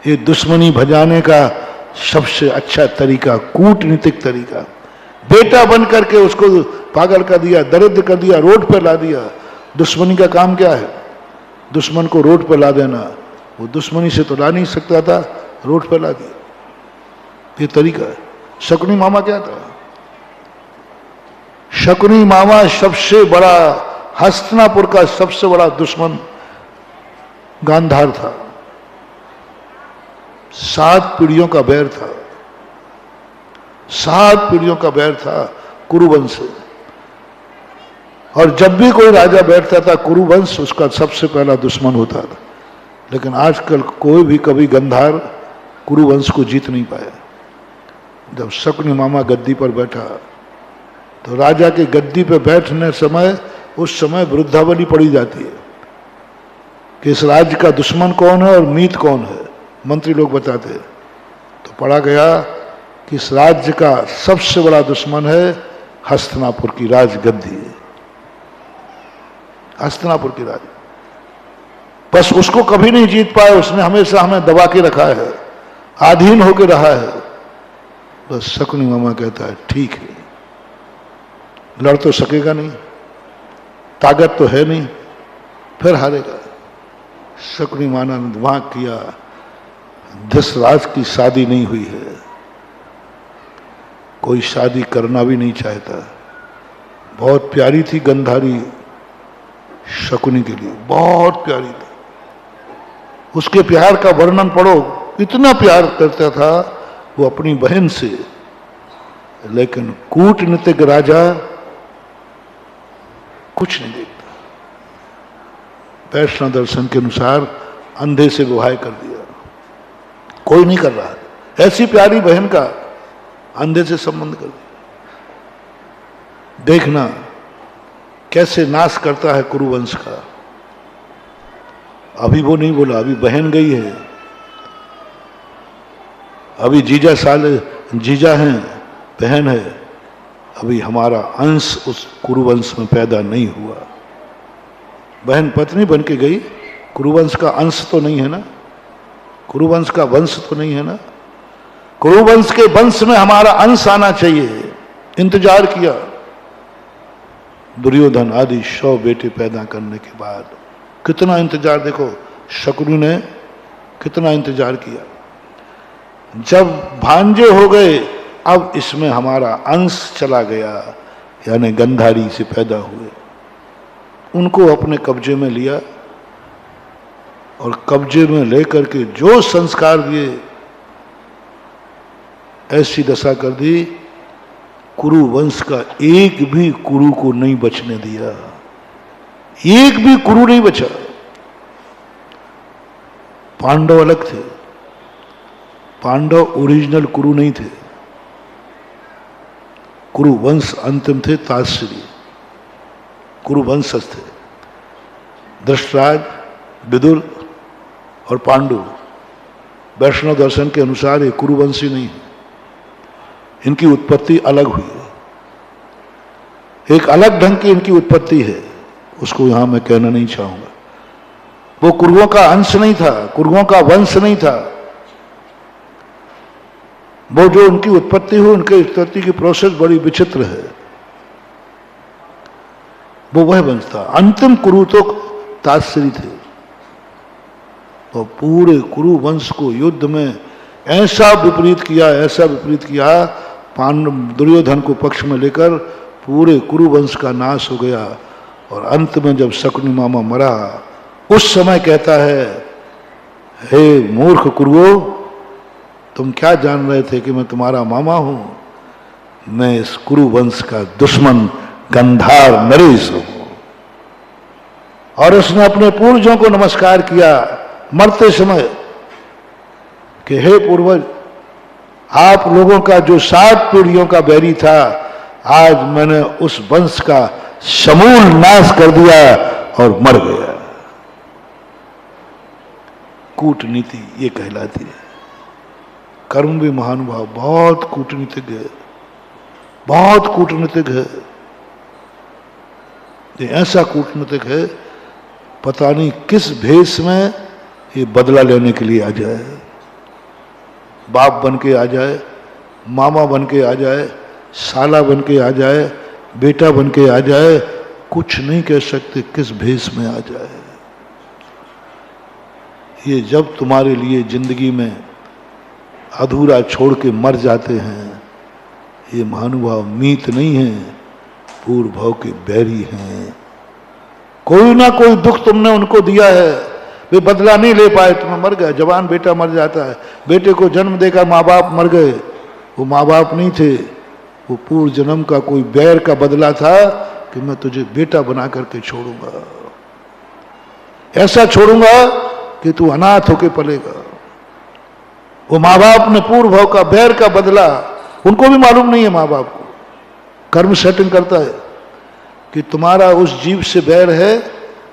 ये दुश्मनी भजाने का सबसे अच्छा तरीका, कूटनीतिक तरीका। बेटा बन करके उसको पागल कर दिया, दरिद्र कर दिया, रोड पर ला दिया। दुश्मनी का काम क्या है? दुश्मन को रोड पर ला देना। वो दुश्मनी से तो ला नहीं सकता था, रोड पर ला दिया। ये तरीका है। शकुनी मामा क्या था? शकुनी मामा सबसे बड़ा, हस्तिनापुर का सबसे बड़ा दुश्मन गांधार था। 7 पीढ़ियों का बैर था, 7 पीढ़ियों का बैर था कुरुवंश से। और जब भी कोई राजा बैठता था कुरुवंश उसका सबसे पहला दुश्मन होता था। लेकिन आजकल कोई भी कभी गंधार कुरुवंश को जीत नहीं पाया। जब शकुनी मामा गद्दी पर बैठा तो राजा के गद्दी पर बैठने समय उस समय वृद्धावली पड़ी जाती है कि इस राज्य का दुश्मन कौन है और मीत कौन है। मंत्री लोग बताते हैं। तो पढ़ा गया कि इस राज्य का सबसे बड़ा दुश्मन है हस्तिनापुर की राजगद्दी, हस्तिनापुर की राज। बस उसको कभी नहीं जीत पाए, उसने हमेशा हमें दबा के रखा है, आधीन होकर रहा है। बस शकुनी मामा कहता है ठीक है, लड़ तो सकेगा नहीं, ताकत तो है नहीं, फिर हारेगा। शकुनी मामा ने दिमाग किया, दशराज की शादी नहीं हुई है, कोई शादी करना भी नहीं चाहता। बहुत प्यारी थी गंधारी शकुनी के लिए, बहुत प्यारी थी। उसके प्यार का वर्णन पढ़ो, इतना प्यार करता था वो अपनी बहन से। लेकिन कूटनीतिक राजा कुछ नहीं देखता। वैष्णव दर्शन के अनुसार अंधे से विवाह कर दिया, कोई नहीं कर रहा। ऐसी प्यारी बहन का अंधे से संबंध कर दिया। देखना कैसे नाश करता है कुरुवंश का। अभी वो नहीं बोला, अभी बहन गई है, अभी जीजा हैं, बहन है, अभी हमारा अंश उस कुरुवंश में पैदा नहीं हुआ। बहन पत्नी बन के गई, कुरुवंश का अंश तो नहीं है ना, कुरुवंश का वंश तो नहीं है ना। कुरुवंश के वंश में हमारा अंश आना चाहिए। इंतजार किया दुर्योधन आदि 100 बेटे पैदा करने के बाद। कितना इंतजार, देखो शकुनी ने कितना इंतजार किया। जब भांजे हो गए, अब इसमें हमारा अंश चला गया, यानी गंधारी से पैदा हुए। उनको अपने कब्जे में लिया और कब्जे में लेकर के जो संस्कार दिए, ऐसी दशा कर दी, कुरु वंश का एक भी कुरु को नहीं बचने दिया, एक भी कुरु नहीं बचा। पांडव अलग थे, पांडव ओरिजिनल कुरु नहीं थे, कुरु वंश अंतिम थे, ताश्री कुरु वंशज थे। धृतराज, विदुर, और पांडु वैष्णव दर्शन के अनुसार ये कुरुवंशी नहीं है, इनकी उत्पत्ति अलग हुई है, एक अलग ढंग की इनकी उत्पत्ति है, उसको यहां मैं कहना नहीं चाहूंगा। वो कुरुओं का अंश नहीं था, कुरुओं का वंश नहीं था। वो जो उनकी उत्पत्ति हुई, उनके उत्पत्ति की प्रोसेस बड़ी विचित्र है। वो वह वंश था। अंतिम कुरु तो तात्श्री थे, तो पूरे कुरु वंश को युद्ध में ऐसा विपरीत किया, ऐसा विपरीत किया, पांडव दुर्योधन को पक्ष में लेकर पूरे कुरु वंश का नाश हो गया। और अंत में जब शकुनी मामा मरा, उस समय कहता है, हे मूर्ख कुरुओं, तुम क्या जान रहे थे कि मैं तुम्हारा मामा हूं? मैं इस कुरु वंश का दुश्मन गंधार नरेश हूं। और उसने अपने पूर्वजों को नमस्कार किया मरते समय कि हे पूर्वज, आप लोगों का जो 7 पीढ़ियों का बैरी था, आज मैंने उस वंश का समूल नाश कर दिया और मर गया। कूटनीति ये कहलाती है। कर्म भी महानुभाव बहुत कूटनीतिक है, बहुत कूटनीतिक है। ये ऐसा कूटनीतिक है, पता नहीं किस भेष में ये बदला लेने के लिए आ जाए, बाप बन के आ जाए, मामा बन के आ जाए, साला बन के आ जाए, बेटा बन के आ जाए, कुछ नहीं कह सकते किस भेष में आ जाए। ये जब तुम्हारे लिए जिंदगी में अधूरा छोड़ के मर जाते हैं, ये महानुभाव मीत नहीं है, पूर्व भाव के बैरी हैं। कोई ना कोई दुख तुमने उनको दिया है, वे बदला नहीं ले पाए, तुम्हें मर गए। जवान बेटा मर जाता है, बेटे को जन्म देकर माँ बाप मर गए, वो माँ बाप नहीं थे, वो पूर्व जन्म का कोई बैर का बदला था कि मैं तुझे बेटा बना करके छोड़ूंगा, ऐसा छोड़ूंगा कि तू अनाथ होके पलेगा। वो माँ बाप ने पूर्व भाव का बैर का बदला, उनको भी मालूम नहीं है, माँ बाप को कर्म सेटिंग करता है कि तुम्हारा उस जीव से बैर है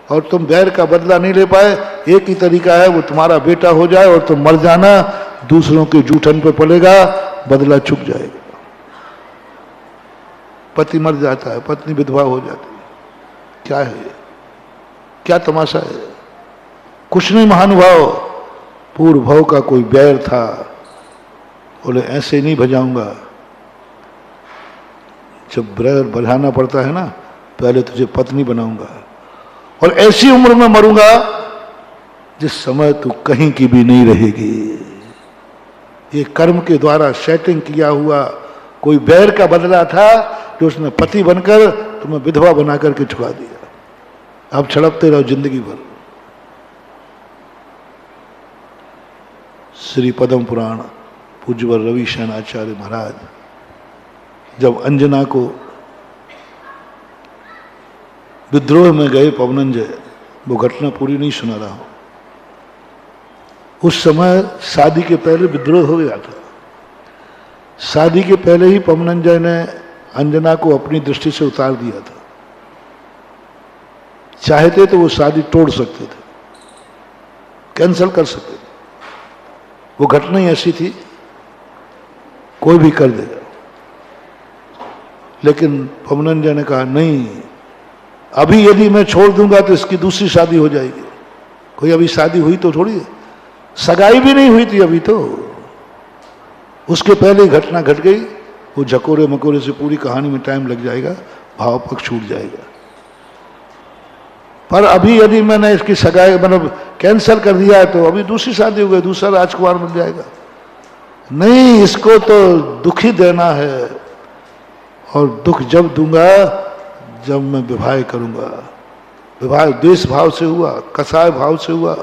और तुम बैर का बदला नहीं ले पाए। एक ही तरीका है, वो तुम्हारा बेटा हो जाए और तुम मर जाना, दूसरों के जूठन पे पलेगा, बदला चुक जाएगा। पति मर जाता है, पत्नी विधवा हो जाती है, क्या है, क्या तमाशा है? कुछ नहीं महानुभाव, पूर्व भाव का कोई बैर था, बोले ऐसे नहीं भजाऊंगा। जब बैर बजाना पड़ता है ना, पहले तुझे पत्नी बनाऊंगा और ऐसी उम्र में मरूंगा जिस समय तू कहीं की भी नहीं रहेगी। ये कर्म के द्वारा सेटिंग किया हुआ कोई बैर का बदला था, जो उसने पति बनकर तुम्हें विधवा बना करके छुड़ा दिया। अब छड़पते रहो जिंदगी भर। श्री पद्म पुराण पूज्यवर रवि शयनाचार्य महाराज जब अंजना को विद्रोह में गए पवनंजय, वो घटना पूरी नहीं सुना रहा हूं, उस समय शादी के पहले विद्रोह हो गया था। शादी के पहले ही पवनंजय ने अंजना को अपनी दृष्टि से उतार दिया था। चाहते तो वो शादी तोड़ सकते थे, कैंसिल कर सकते थे। वो घटना ही ऐसी थी, कोई भी कर देगा। लेकिन पवनंजय ने कहा नहीं, अभी यदि मैं छोड़ दूंगा तो इसकी दूसरी शादी हो जाएगी। कोई अभी शादी हुई तो थोड़ी है, सगाई भी नहीं हुई थी अभी तो, उसके पहले ही घटना घट गई। वो झकोरे मकोरे से पूरी कहानी में टाइम लग जाएगा, भाव पक्ष छूट जाएगा। पर अभी यदि मैंने इसकी सगाई मतलब कैंसिल कर दिया है तो अभी दूसरी शादी हो गई, दूसरा राजकुमार मिल जाएगा। नहीं, इसको तो दुख ही देना है, और दुख जब दूंगा जब मैं विवाह करूंगा। विवाह द्वेष भाव से हुआ, कसाय भाव से हुआ,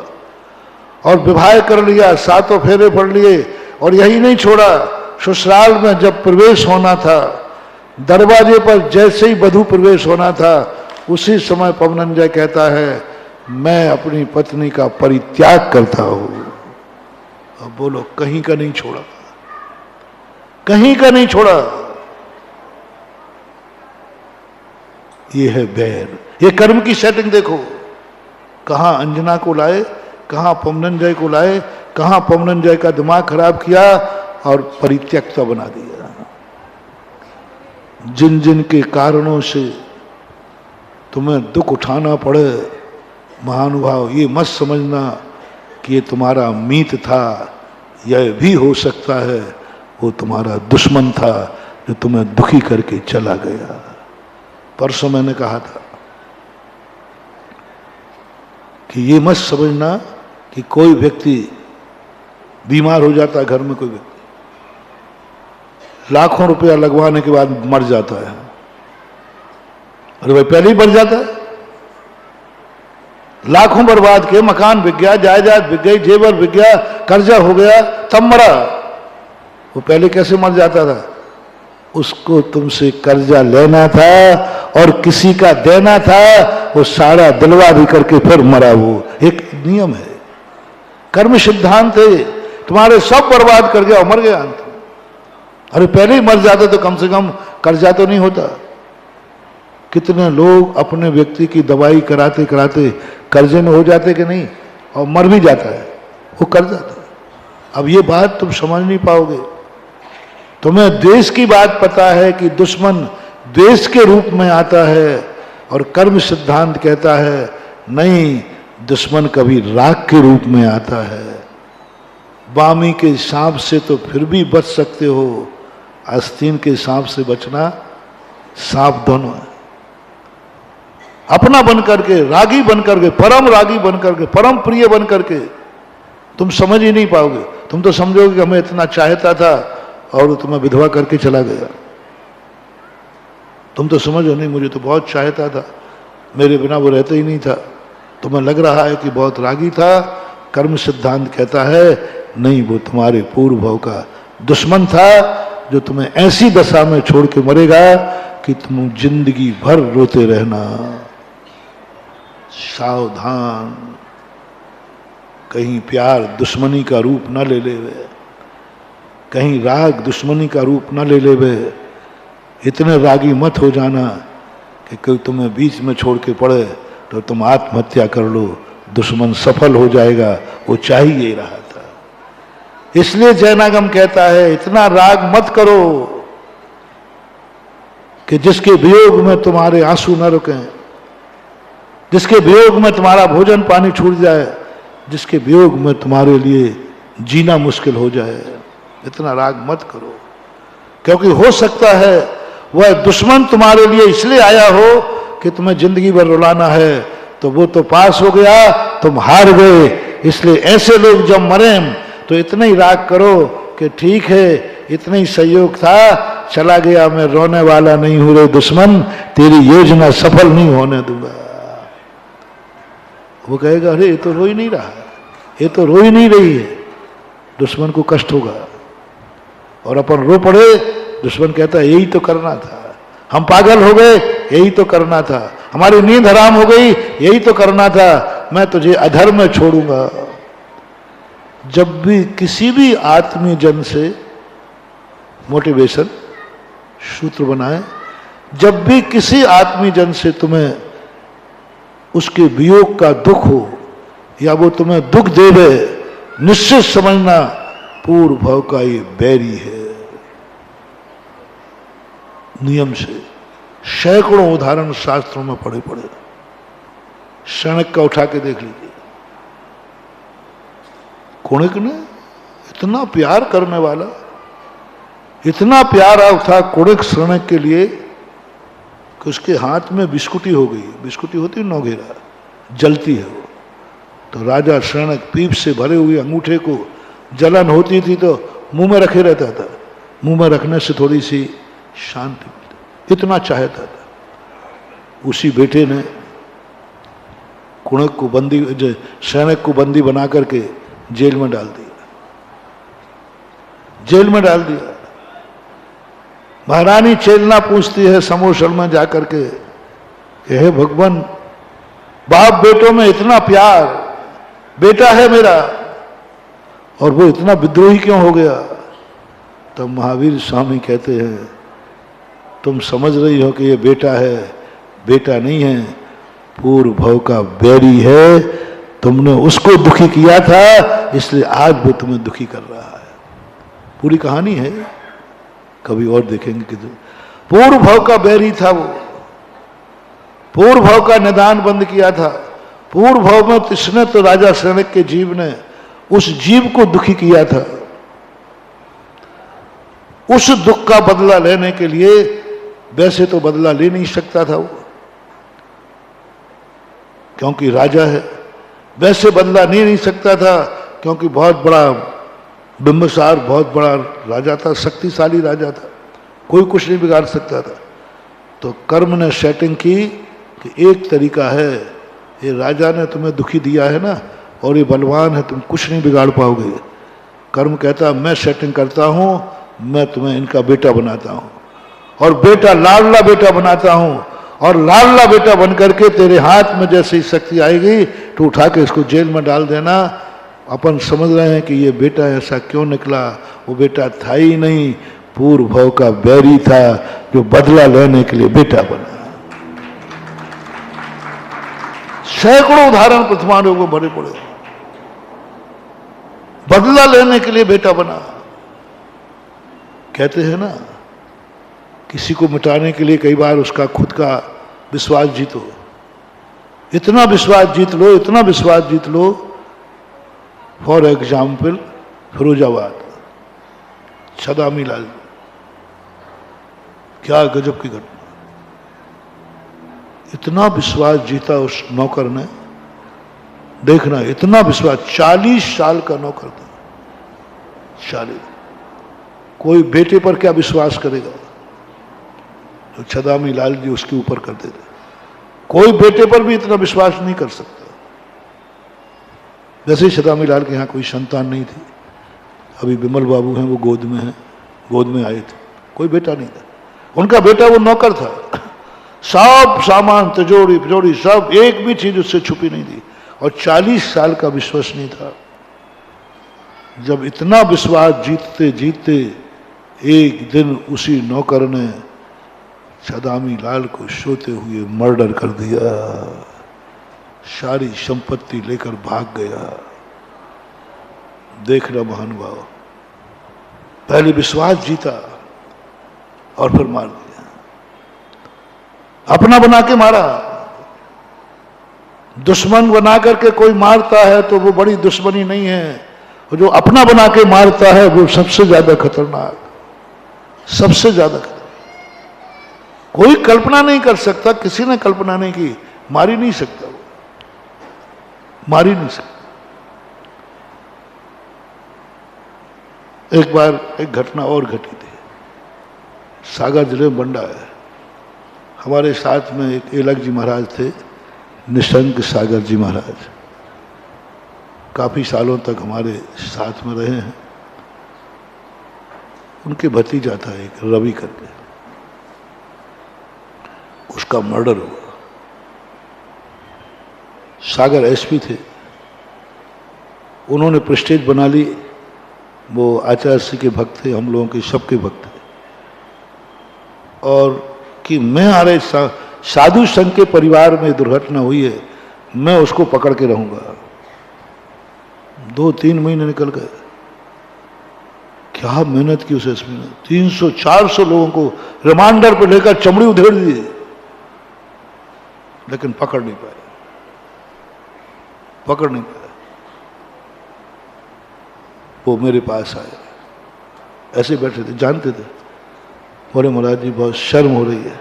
और विवाह कर लिया, 7 फेरे पढ़ लिए, और यही नहीं छोड़ा। ससुराल में जब प्रवेश होना था, दरवाजे पर जैसे ही वधू प्रवेश होना था, उसी समय पवनंजय कहता है मैं अपनी पत्नी का परित्याग करता हूं। अब बोलो, कहीं का नहीं छोड़ा, कहीं का नहीं छोड़ा। ये है बैर, ये कर्म की सेटिंग देखो। कहां अंजना को लाए, कहाँ पवनंजय को लाए, कहाँ पवनंजय का दिमाग खराब किया और परित्यक्ता बना दिया। जिन जिन के कारणों से तुम्हें दुख उठाना पड़े महानुभाव, ये मत समझना कि ये तुम्हारा मीत था, यह भी हो सकता है वो तुम्हारा दुश्मन था जो तुम्हें दुखी करके चला गया। परसों मैंने कहा था कि ये मत समझना कि कोई व्यक्ति बीमार हो जाता है, घर में कोई व्यक्ति लाखों रुपया लगवाने के बाद मर जाता है। अरे भाई पहले ही मर जाता है, लाखों बर्बाद किए, मकान बिक गया, जायदाद बिक गई, जेवर बिक गया, कर्जा हो गया, तब मरा। वो पहले कैसे मर जाता था? उसको तुमसे कर्जा लेना था और किसी का देना था, वो सारा दिलवा भी करके फिर मरा। वो एक नियम है, कर्म सिद्धांत है। तुम्हारे सब बर्बाद कर गया, मर गया अंत। अरे पहले ही मर जाते तो कम से कम कर्जा तो नहीं होता। कितने लोग अपने व्यक्ति की दवाई कराते कराते कर्जे में हो जाते कि नहीं, और मर भी जाता है, वो कर्जा था। अब ये बात तुम समझ नहीं पाओगे। तुम्हें द्वेष की बात पता है कि दुश्मन द्वेष के रूप में आता है, और कर्म सिद्धांत कहता है नहीं, दुश्मन कभी राग के रूप में आता है। वामी के सांप से तो फिर भी बच सकते हो, आस्तीन के सांप से बचना सांप दोनों है। अपना बन करके, रागी बन करके, परम रागी बन करके, परम प्रिय बन करके तुम समझ ही नहीं पाओगे। तुम तो समझोगे कि हमें इतना चाहता था और तुम्हें विधवा करके चला गया। तुम तो समझो नहीं, मुझे तो बहुत चाहता था, मेरे बिना वो रहता ही नहीं था। तुम्हें लग रहा है कि बहुत रागी था। कर्म सिद्धांत कहता है नहीं, वो तुम्हारे पूर्व भाव का दुश्मन था जो तुम्हें ऐसी दशा में छोड़ के मरेगा कि तुम जिंदगी भर रोते रहना। सावधान, कहीं प्यार दुश्मनी का रूप न ले लेवे, कहीं राग दुश्मनी का रूप न ले लेवे। इतने रागी मत हो जाना कि कोई तुम्हें बीच में छोड़ के पड़े तो तुम आत्महत्या कर लो, दुश्मन सफल हो जाएगा। वो चाहिए रहा था। इसलिए जैनागम कहता है इतना राग मत करो कि जिसके वियोग में तुम्हारे आंसू न रुकें, जिसके वियोग में तुम्हारा भोजन पानी छूट जाए, जिसके वियोग में तुम्हारे लिए जीना मुश्किल हो जाए। इतना राग मत करो, क्योंकि हो सकता है वह दुश्मन तुम्हारे लिए इसलिए आया हो कि तुम्हें जिंदगी भर रुलाना है, तो वो तो पास हो गया, तुम हार गए। इसलिए ऐसे लोग जब मरे तो इतना ही राग करो कि ठीक है, इतना ही सहयोग था, चला गया, मैं रोने वाला नहीं हूं रे दुश्मन, तेरी योजना सफल नहीं होने दूंगा। वो कहेगा अरे ये तो रो ही नहीं रहा, ये तो रो ही नहीं रही है, दुश्मन को कष्ट होगा। और अपन रो पड़े, दुश्मन कहता है यही तो करना था, हम पागल हो गए, यही तो करना था, हमारी नींद हराम हो गई, यही तो करना था, मैं तुझे अधर्म में छोड़ूंगा। जब भी किसी भी आत्मीय जन से मोटिवेशन सूत्र बनाए, जब भी किसी आत्मीय जन से तुम्हें उसके वियोग का दुख हो या वो तुम्हें दुख देवे, निश्चित समझना पूर्व भाव का ये बैरी है। नियम से सैकड़ों उदाहरण शास्त्रों में पढ़े पड़े, शणक का उठा के देख लीजिए। कुणिक ने इतना प्यार करने वाला, इतना प्यारा था कुणिक शणक के लिए कि उसके हाथ में बिस्कुटी हो गई। बिस्कुटी होती नौघेरा, जलती है वो। तो राजा शणक पीप से भरे हुए अंगूठे को जलन होती थी तो मुंह में रखे रहता था, मुंह में रखने से थोड़ी सी शांति मिलती, इतना चाहता था। उसी बेटे ने कुणिक को बंदी, शणक को बंदी बना करके जेल में डाल दिया, जेल में डाल दिया। महारानी चेलना पूछती है समोसल में जाकर के, हे भगवान, बाप बेटों में इतना प्यार, बेटा है मेरा, और वो इतना विद्रोही क्यों हो गया? तो महावीर स्वामी कहते हैं तुम समझ रही हो कि ये बेटा है, बेटा नहीं है, पूर्व भव का बैरी है। तुमने उसको दुखी किया था, इसलिए आज वो तुम्हें दुखी कर रहा है। पूरी कहानी है, कभी और देखेंगे कि पूर्व भाव का बैरी था वो, पूर्व भाव का निदान बंद किया था। पूर्व भाव में किसने तो राजा सनक के जीव ने उस जीव को दुखी किया था। उस दुख का बदला लेने के लिए वैसे तो बदला ले नहीं सकता था वो, क्योंकि राजा है। वैसे बदला ले नहीं सकता था क्योंकि बहुत बड़ा बिंबिसार बहुत बड़ा राजा था, शक्तिशाली राजा था, कोई कुछ नहीं बिगाड़ सकता था। तो कर्म ने सेटिंग की कि एक तरीका है, ये राजा ने तुम्हें दुखी दिया है ना, और ये बलवान है, तुम कुछ नहीं बिगाड़ पाओगे। कर्म कहता मैं सेटिंग करता हूं, मैं तुम्हें इनका बेटा बनाता हूं, और बेटा लाडला बेटा बनाता हूं, और लाडला बेटा बन करके तेरे हाथ में जैसे ही शक्ति आएगी तो उठा के इसको जेल में डाल देना। अपन समझ रहे हैं कि ये बेटा ऐसा क्यों निकला, वो बेटा था ही नहीं, पूर्व भाव का बैरी था जो बदला लेने के लिए बेटा बना। सैकड़ों उदाहरण प्रथमानों को भरे पड़े, बदला लेने के लिए बेटा बना। कहते हैं ना, किसी को मिटाने के लिए कई बार उसका खुद का विश्वास जीतो, इतना विश्वास जीत लो, इतना विश्वास जीत लो। फॉर एग्जाम्पल फिरोजाबाद, छदामी लाल, क्या गजब की घटना। इतना विश्वास जीता उस नौकर ने, देखना इतना विश्वास, 40 साल का नौकर था, 40। कोई बेटे पर क्या विश्वास करेगा जो छदामी लाल जी उसके ऊपर कर देते। कोई बेटे पर भी इतना विश्वास नहीं कर सकता। जैसे छदामी लाल के यहाँ कोई संतान नहीं थी, अभी विमल बाबू हैं वो गोद में हैं, गोद में आए थे, कोई बेटा नहीं था। उनका बेटा वो नौकर था, सब सामान तिजोरी फिजोरी सब, एक भी चीज उससे छुपी नहीं थी, और 40 साल का विश्वास नहीं था। जब इतना विश्वास जीतते जीतते एक दिन उसी नौकर ने छदामी लाल को सोते हुए मर्डर कर दिया, सारी संपत्ति लेकर भाग गया। देखना महानुभाव, पहले विश्वास जीता और फिर मार दिया, अपना बना के मारा। दुश्मन बना करके कोई मारता है तो वो बड़ी दुश्मनी नहीं है, और जो अपना बना के मारता है वो सबसे ज्यादा खतरनाक, सबसे ज्यादा खतरनाक। कोई कल्पना नहीं कर सकता, किसी ने कल्पना नहीं की, मार ही नहीं सकता वो, मार ही नहीं सकता। एक बार एक घटना और घटी थी, सागर जिले में बंडा है, हमारे साथ में एक एलक जी महाराज थे, निशंक सागर जी महाराज, काफी सालों तक हमारे साथ में रहे हैं। उनके भतीजा था एक रवि करके, उसका मर्डर हुआ। सागर एसपी थे, उन्होंने प्रेस्टेज बना ली, वो आचार्य सिंह के भक्त थे, हम लोगों के सबके भक्त थे, और कि मैं हमारे साधु संघ के परिवार में दुर्घटना हुई है, मैं उसको पकड़ के रहूंगा। 2-3 महीने निकल गए, क्या मेहनत की उस एसपी ने, 300-400 लोगों को रिमांडर पर लेकर चमड़ी उधेड़ दी, लेकिन पकड़ नहीं पाए, पकड़ नहीं पाए। वो मेरे पास आए, ऐसे बैठे थे, जानते थे, बोले महाराज जी बहुत शर्म हो रही है,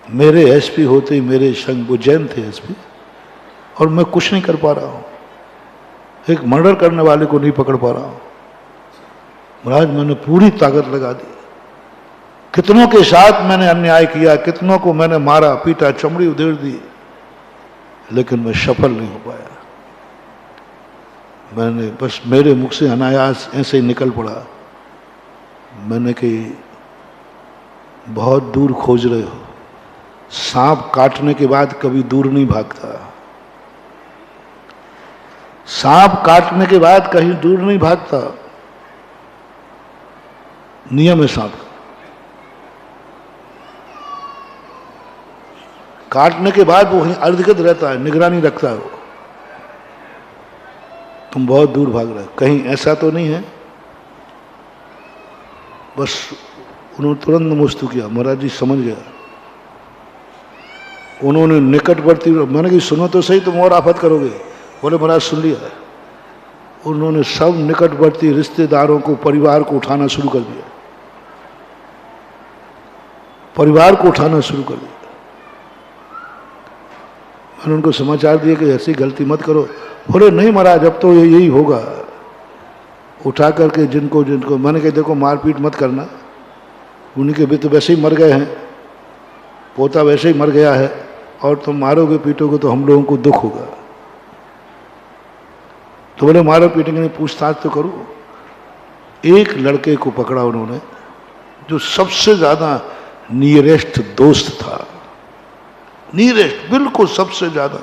मेरे एसपी होते ही मेरे संग, वो जैन थे एसपी, और मैं कुछ नहीं कर पा रहा हूं, एक मर्डर करने वाले को नहीं पकड़ पा रहा हूं। महाराज मैंने पूरी ताकत लगा दी, कितनों के साथ मैंने अन्याय किया, कितनों को मैंने मारा पीटा, चमड़ी उधेड़ दी, लेकिन मैं सफल नहीं हो पाया। मैंने बस, मेरे मुख से अनायास ऐसे ही निकल पड़ा, मैंने कही बहुत दूर खोज रहे हो, सांप काटने के बाद कभी दूर नहीं भागता, सांप काटने के बाद कहीं दूर नहीं भागता, नियम है सांप। काटने के बाद वो वहीं अर्धगत रहता है, निगरानी रखता है वो, तुम बहुत दूर भाग रहे हो, कहीं ऐसा तो नहीं है। बस उन्होंने तुरंत नमस्तु किया, महाराज जी समझ गया। उन्होंने निकटवर्ती, मैंने कि सुनो तो सही, तुम और आफत करोगे। बोले महाराज सुन लिया। उन्होंने सब निकटवर्ती रिश्तेदारों को, परिवार को उठाना शुरू कर दिया, परिवार को उठाना शुरू कर दिया। मैंने उनको समाचार दिए कि ऐसी गलती मत करो। बोले नहीं महाराज, अब तो यही होगा। उठा करके जिनको जिनको मैंने कहा देखो मारपीट मत करना, उनके भी तो वैसे ही मर गए हैं, पोता वैसे ही मर गया है, और तुम मारोगे पीटोगे तो हम लोगों को दुख होगा। तो बोले मारो पीटेंगे नहीं, पूछताछ तो करो। एक लड़के को पकड़ा उन्होंने जो सबसे ज्यादा नियरेस्ट दोस्त था, नियरेस्ट बिल्कुल सबसे ज्यादा।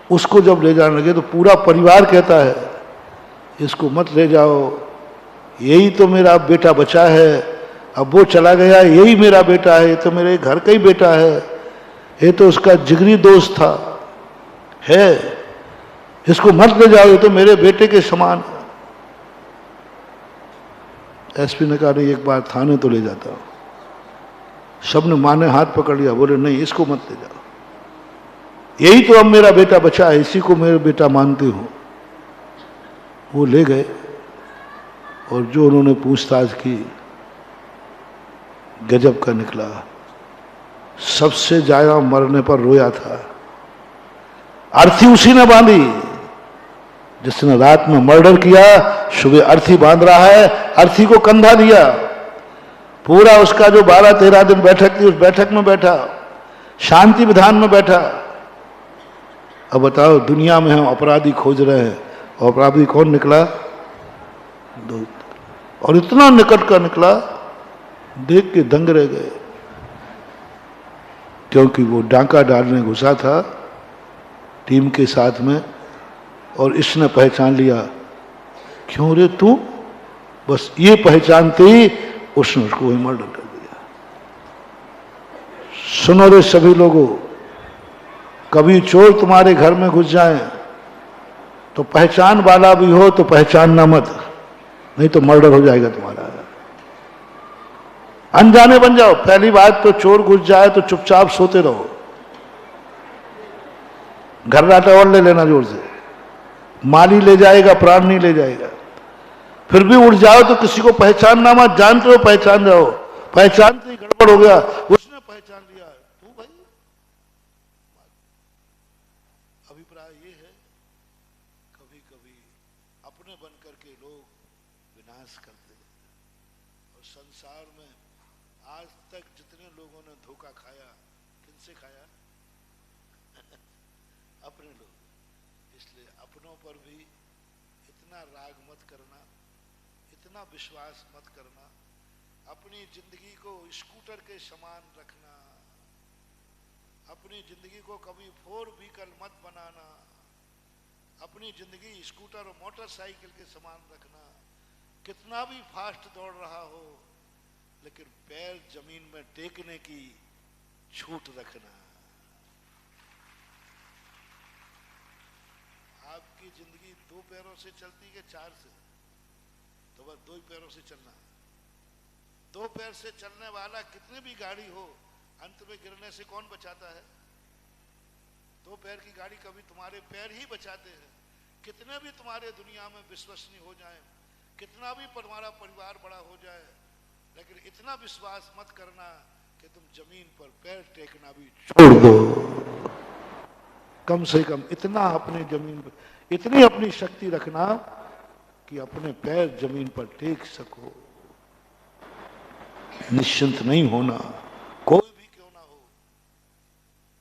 उसको जब ले जाने लगे तो पूरा परिवार कहता है इसको मत ले जाओ, यही तो मेरा बेटा बचा है, अब वो चला गया, यही मेरा बेटा है, ये तो मेरे घर का ही बेटा है, ये तो उसका जिगरी दोस्त था है, इसको मत ले जाओ, ये तो मेरे बेटे के समान। एसपी ने कहा नहीं एक बार थाने तो ले जाता हूं। सबने माने हाथ पकड़ लिया, बोले नहीं इसको मत ले जाओ, यही तो अब मेरा बेटा बचा है, इसी को मेरा बेटा मानते हो। वो ले गए और जो उन्होंने पूछताछ की गजब का निकला। सबसे ज्यादा मरने पर रोया था, अर्थी उसी ने बांधी जिसने रात में मर्डर किया, सुबह अर्थी बांध रहा है, अर्थी को कंधा दिया। पूरा उसका जो 12-13 दिन बैठक थी, उस बैठक में बैठा, शांति विधान में बैठा। अब बताओ, दुनिया में हम अपराधी खोज रहे हैं, और अपराधी कौन निकला? और इतना निकट का निकला, देख के दंग रह गए, क्योंकि वो डांका डालने घुसा था टीम के साथ में, और इसने पहचान लिया। क्यों रे तू? बस ये पहचानते ही उसने उसको वही मर्डर कर दिया। सुनो रे सभी लोगों, कभी चोर तुम्हारे घर में घुस जाए तो पहचान वाला भी हो तो पहचानना मत, नहीं तो मर्डर हो जाएगा तुम्हारा। अनजाने बन जाओ। पहली बात तो चोर घुस जाए तो चुपचाप सोते रहो, घर्राटा और ले लेना जोर से, माली ले जाएगा, प्राण नहीं ले जाएगा। फिर भी उठ जाओ तो किसी को पहचानना मत, जानते हो पहचान जाओ, पहचानते ही गड़बड़ हो गया, उसने पहचान लिया तू भाई। अभिप्राय ये है, कभी कभी अपने बनकर के लोग विनाश करते हैं। और संसार में आज तक जितने लोगों ने धोखा खाया, किनसे खाया? अपने लोग। इसलिए अपनों पर भी इतना राग मत करना, इतना विश्वास मत करना, अपनी जिंदगी को स्कूटर के समान रखना, अपनी जिंदगी को कभी 4 व्हीकल मत बनाना, अपनी जिंदगी स्कूटर और मोटरसाइकिल के समान रखना। कितना भी फास्ट दौड़ रहा हो, लेकिन पैर जमीन में टेकने की छूट रखना। आपकी जिंदगी 2 पैरों से चलती है 4 से? तो बस 2 ही पैरों से चलना। 2 पैर से चलने वाला कितनी भी गाड़ी हो, अंत में गिरने से कौन बचाता है? 2 पैर की गाड़ी कभी तुम्हारे पैर ही बचाते हैं। कितने भी तुम्हारे दुनिया में विश्वसनीय हो जाए, कितना भी तुम्हारा परिवार बड़ा हो जाए, लेकिन इतना विश्वास मत करना कि तुम जमीन पर पैर टेकना भी छोड़ दो। कम से कम इतना अपने जमीन पर, इतनी अपनी शक्ति रखना कि अपने पैर जमीन पर टेक सको। निश्चिंत नहीं होना, कोई भी क्यों ना हो,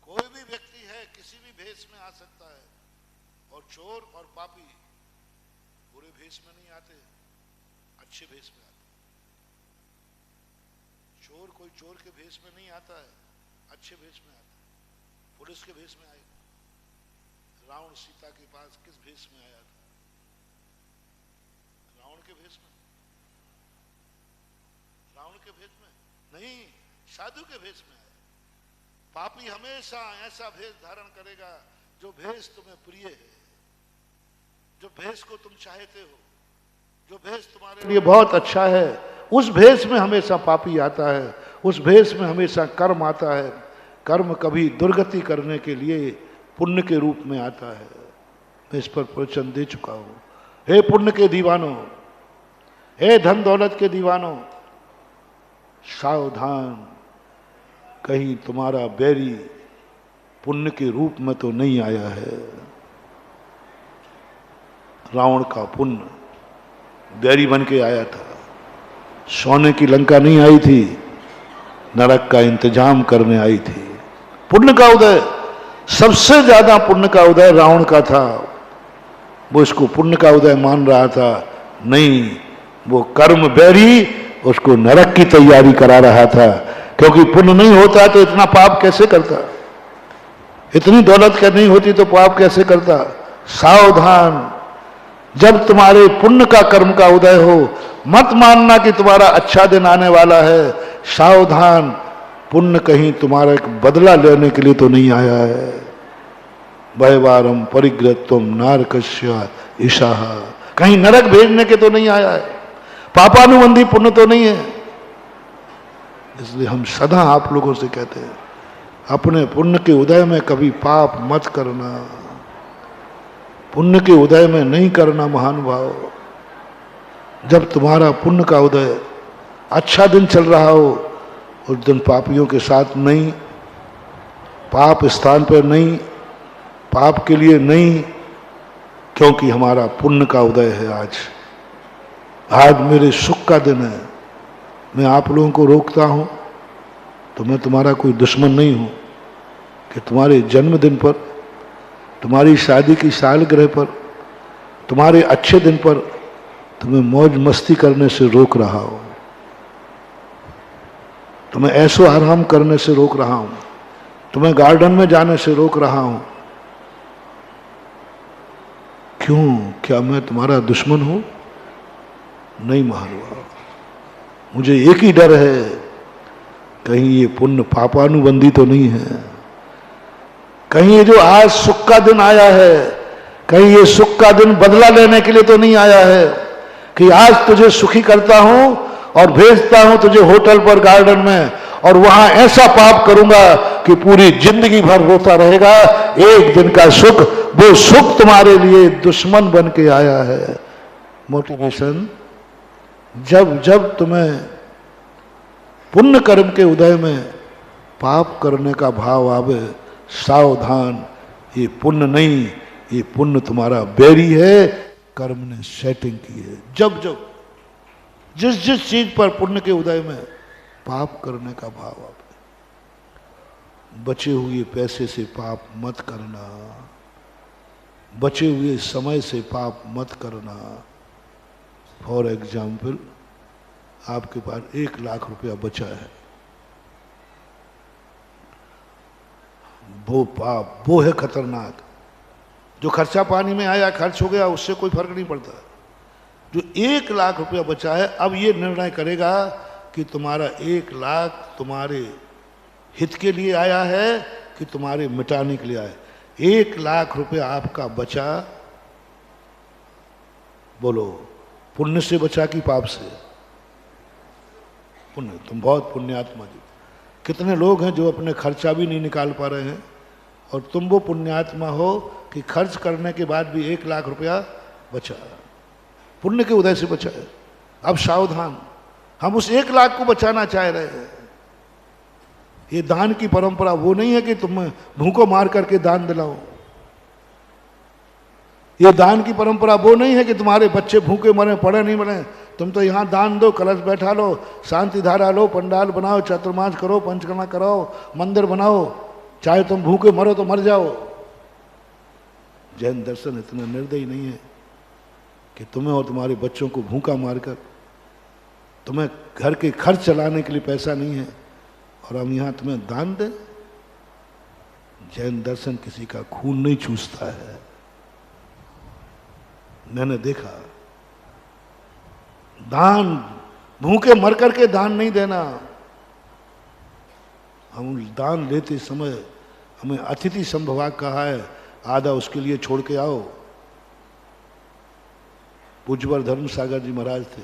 कोई भी व्यक्ति है किसी भी भेष में आ सकता है। और चोर और पापी बुरे भेष में नहीं आते, अच्छे भेष में आते। चोर कोई चोर के भेष में नहीं आता है, अच्छे भेष में आता है। पुलिस के भेष में आएगा। रावण सीता के पास किस भेष में आया था? रावण के भेष में? रावण के भेष में नहीं, साधु के भेष में आया। पापी हमेशा ऐसा भेष धारण करेगा जो भेष तुम्हें प्रिय है, जो भेष को तुम चाहते हो, जो भेष तुम्हारे लिए बहुत अच्छा है, उस भेष में हमेशा पापी आता है, उस भेष में हमेशा कर्म आता है। कर्म कभी दुर्गति करने के लिए पुण्य के रूप में आता है। मैं इस पर प्रवचन दे चुका हूं। हे पुण्य के दीवानों, हे धन दौलत के दीवानों, सावधान, कहीं तुम्हारा बैरी पुण्य के रूप में तो नहीं आया है। रावण का पुण्य बैरी बन के आया था, सोने की लंका नहीं आई थी, नरक का इंतजाम करने आई थी। पुण्य का उदय, सबसे ज्यादा पुण्य का उदय रावण का था। वो इसको पुण्य का उदय मान रहा था, नहीं, वो कर्म बैरी उसको नरक की तैयारी करा रहा था। क्योंकि पुण्य नहीं होता तो इतना पाप कैसे करता, इतनी दौलत नहीं होती तो पाप कैसे करता। सावधान, जब तुम्हारे पुण्य का कर्म का उदय हो, मत मानना कि तुम्हारा अच्छा दिन आने वाला है। सावधान, पुण्य कहीं तुम्हारा एक बदला लेने के लिए तो नहीं आया है। वैवारम परिग्रहत्वम नारकस्य ईशाह, कहीं नरक भेजने के तो नहीं आया है, पापानुबंधी पुण्य तो नहीं है। इसलिए हम सदा आप लोगों से कहते हैं, अपने पुण्य के उदय में कभी पाप मत करना, पुण्य के उदय में नहीं करना महानुभाव। जब तुम्हारा पुण्य का उदय, अच्छा दिन चल रहा हो, उस दिन पापियों के साथ नहीं, पाप स्थान पर नहीं, पाप के लिए नहीं, क्योंकि हमारा पुण्य का उदय है। आज मेरे सुख का दिन है। मैं आप लोगों को रोकता हूं तो मैं तुम्हारा कोई दुश्मन नहीं हूं कि तुम्हारे जन्मदिन पर, तुम्हारी शादी की सालगिरह पर, तुम्हारे अच्छे दिन पर तुम्हें मौज मस्ती करने से रोक रहा हूं, तुम्हें ऐशो आराम करने से रोक रहा हूं, तुम्हें गार्डन में जाने से रोक रहा हूं। क्यों? क्या मैं तुम्हारा दुश्मन हूं? नहीं महानुभाव, मुझे एक ही डर है, कहीं ये पुण्य पापानुबंधी तो नहीं है। कहीं ये जो आज सुख का दिन आया है, कहीं ये सुख का दिन बदला लेने के लिए तो नहीं आया है कि आज तुझे सुखी करता हूं और भेजता हूं तुझे होटल पर, गार्डन में, और वहां ऐसा पाप करूंगा कि पूरी जिंदगी भर रोता रहेगा। एक दिन का सुख, वो सुख तुम्हारे लिए दुश्मन बन के आया है। मोटिवेशन, जब जब तुम्हें पुण्य कर्म के उदय में पाप करने का भाव आवे, सावधान, ये पुण्य नहीं, ये पुण्य तुम्हारा बैरी है, कर्म ने सेटिंग की है। जब जब जिस जिस चीज पर पुण्य के उदय में पाप करने का भाव आवे, बचे हुए पैसे से पाप मत करना, बचे हुए समय से पाप मत करना। फॉर एग्जाम्पल, आपके पास 1 लाख रुपया बचा है, वो पाप, वो है खतरनाक। जो खर्चा पानी में आया, खर्च हो गया, उससे कोई फर्क नहीं पड़ता। जो 1 लाख रुपया बचा है, अब ये निर्णय करेगा कि तुम्हारा 1 लाख तुम्हारे हित के लिए आया है कि तुम्हारे मिटाने के लिए आया है। 1 लाख रुपया आपका बचा, बोलो पुण्य से बचा कि पाप से? पुण्य। तुम बहुत पुण्यात्मा जी। कितने लोग हैं जो अपने खर्चा भी नहीं निकाल पा रहे हैं, और तुम वो पुण्यात्मा हो कि खर्च करने के बाद भी 1 लाख रुपया बचा, पुण्य के उदय से बचा है। अब सावधान, हम उस 1 लाख को बचाना चाह रहे हैं। ये दान की परंपरा वो नहीं है कि तुम भूखों मार करके दान दिलाओ। ये दान की परंपरा वो नहीं है कि तुम्हारे बच्चे भूखे मरे, पड़े नहीं मरे। तुम तो यहाँ दान दो, कलश बैठा लो, शांति धारा लो, पंडाल बनाओ, चतुर्मास करो, पंचकर्मा कराओ, मंदिर बनाओ, चाहे तुम भूखे मरो तो मर जाओ। जैन दर्शन इतना निर्दयी नहीं है कि तुम्हें और तुम्हारे बच्चों को भूखा मारकर, तुम्हें घर के खर्च चलाने के लिए पैसा नहीं है और हम यहाँ तुम्हें दान दें। जैन दर्शन किसी का खून नहीं चूसता है। मैंने देखा, दान भूखे मर करके दान नहीं देना। हम दान लेते समय हमें अतिथि संभवा कहा है, आधा उसके लिए छोड़ के आओ। पूज्यवर धर्म सागर जी महाराज थे,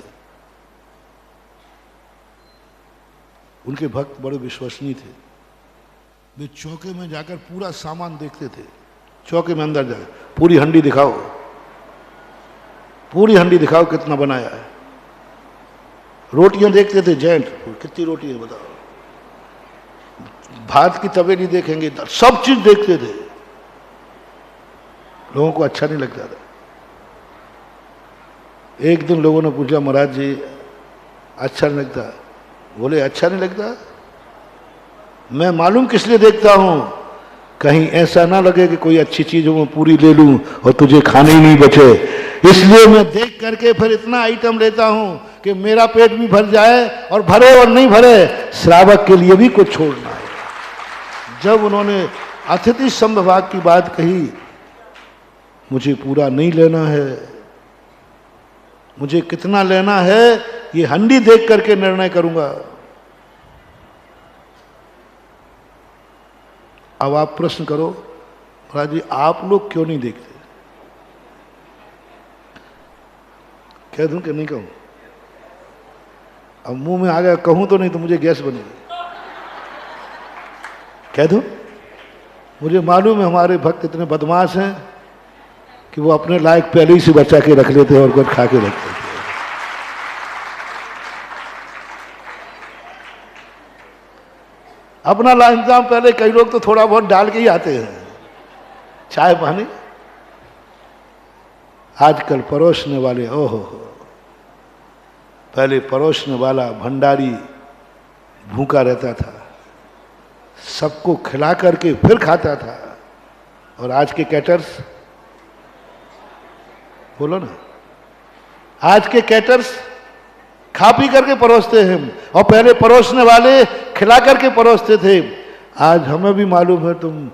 उनके भक्त बड़े विश्वसनीय थे। वे चौके में जाकर पूरा सामान देखते थे। चौके में अंदर जाए, पूरी हंडी दिखाओ, पूरी हंडी दिखाओ कितना बनाया है। रोटियां देखते थे, जेंट कितनी रोटी है बताओ। भात की तवे नहीं देखेंगे, सब चीज देखते थे। लोगों को अच्छा नहीं लगता था। एक दिन लोगों ने पूछा, महाराज जी अच्छा नहीं लगता? बोले अच्छा नहीं लगता? मैं मालूम किस लिए देखता हूं, कहीं ऐसा ना लगे कि कोई अच्छी चीज मैं पूरी ले लूं और तुझे खाने ही नहीं बचे। इसलिए मैं देख करके फिर इतना आइटम लेता हूं कि मेरा पेट भी भर जाए, और भरे और नहीं भरे श्रावक के लिए भी कुछ छोड़ना है। जब उन्होंने अतिथि संभवाग की बात कही, मुझे पूरा नहीं लेना है, मुझे कितना लेना है ये हंडी देख करके निर्णय करूंगा। अब आप प्रश्न करो, महाराज जी आप लोग क्यों नहीं देखते? कह दूं कि नहीं कहूं? अब मुंह में आ गया, कहूं तो नहीं तो मुझे गैस बनेगी। कह दूं? मुझे मालूम है हमारे भक्त इतने बदमाश हैं कि वो अपने लायक पहले ही से बचा के रख लेते हैं और कुछ खा के रख लेते हैं। अपना इंतजाम पहले, कई लोग तो थोड़ा बहुत डाल के ही आते हैं, चाय पानी। आजकल परोसने वाले, ओहो, पहले परोसने वाला भंडारी भूखा रहता था, सबको खिला करके फिर खाता था। और आज के कैटर्स, बोलो ना, आज के कैटर्स खा पी करके परोसते हैं, और पहले परोसने वाले खिला करके परोसते थे। आज हमें भी मालूम है, तुम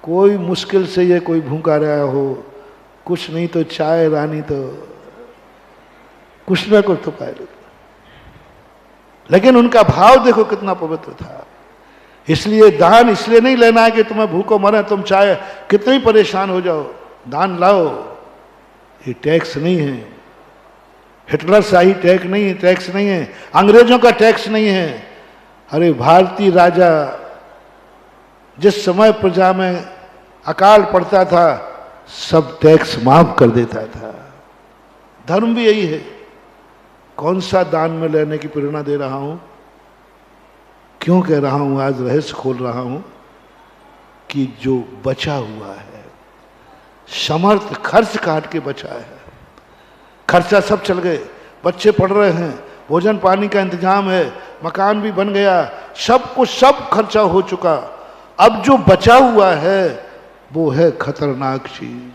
कोई मुश्किल से ये कोई भूखा रहा हो, कुछ नहीं तो चाय रानी तो कुछ ना कुछ तो पाए, लेकिन उनका भाव देखो कितना पवित्र था। इसलिए दान इसलिए नहीं लेना है कि तुम्हें भूखो मरे, तुम चाहे कितने ही परेशान हो जाओ, दान लाओ। ये टैक्स नहीं है, हिटलर शाही टैक्स नहीं है, अंग्रेजों का टैक्स नहीं है। अरे भारतीय राजा जिस समय प्रजा में अकाल पड़ता था, सब टैक्स माफ कर देता था। धर्म भी यही है। कौन सा दान में लेने की प्रेरणा दे रहा हूं, क्यों कह रहा हूं, आज रहस्य खोल रहा हूं कि जो बचा हुआ है, समर्थ खर्च काट के बचा है। खर्चा सब चल गए, बच्चे पढ़ रहे हैं, भोजन पानी का इंतजाम है, मकान भी बन गया, सब कुछ सब खर्चा हो चुका। अब जो बचा हुआ है वो है खतरनाक चीज,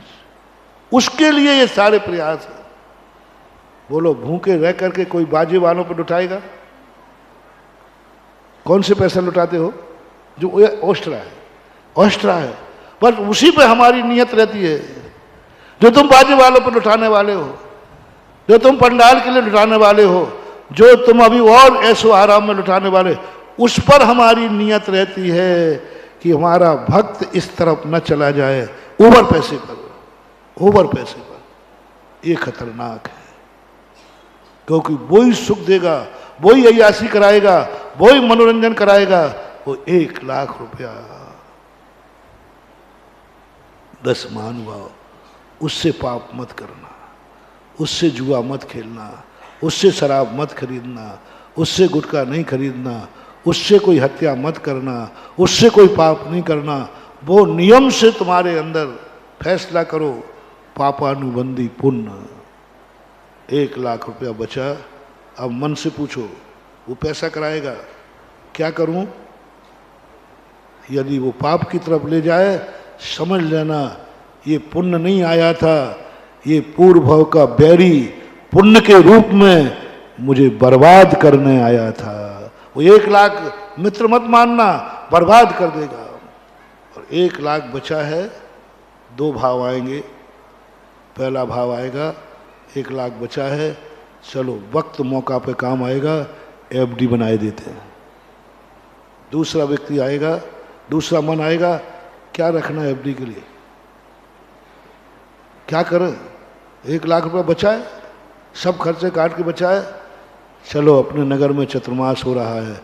उसके लिए ये सारे प्रयास है। बोलो, भूखे रह करके कोई बाजे वालों पर लुटाएगा? कौन से पैसा लुटाते हो? जो ऑस्ट्रा है, बस उसी पे हमारी नियत रहती है। जो तुम बाजे वालों पर लुटाने वाले हो, जो तुम पंडाल के लिए लुटाने वाले हो, जो तुम अभी और ऐसो आराम में लुटाने वाले, उस पर हमारी नियत रहती है कि हमारा भक्त इस तरफ न चला जाए ओवर पैसे पर। ये खतरनाक है, क्योंकि वही सुख देगा, वही अय्यासी कराएगा, वही मनोरंजन कराएगा, वो 1 लाख रुपया 10 महानुभाव, उससे पाप मत करना, उससे जुआ मत खेलना, उससे शराब मत खरीदना, उससे गुटखा नहीं खरीदना, उससे कोई हत्या मत करना, उससे कोई पाप नहीं करना। वो नियम से तुम्हारे अंदर फैसला करो, पापानुबंधी पुण्य। 1 लाख रुपया बचा, अब मन से पूछो, वो पैसा कराएगा, क्या करूं? यदि वो पाप की तरफ ले जाए, समझ लेना ये पुण्य नहीं आया था, ये पूर्व भव का बैरी पुण्य के रूप में मुझे बर्बाद करने आया था। वो 1 लाख मित्र मत मानना, बर्बाद कर देगा। और 1 लाख बचा है, 2 भाव आएंगे। पहला भाव आएगा, 1 लाख बचा है, चलो वक्त मौका पे काम आएगा, एफडी बनाए देते हैं। दूसरा व्यक्ति आएगा, दूसरा मन आएगा, क्या रखना है एफडी के लिए, क्या करें, 1 लाख रुपया बचाए, सब खर्चे काट के बचाए, चलो अपने नगर में चतुर्मास हो रहा है,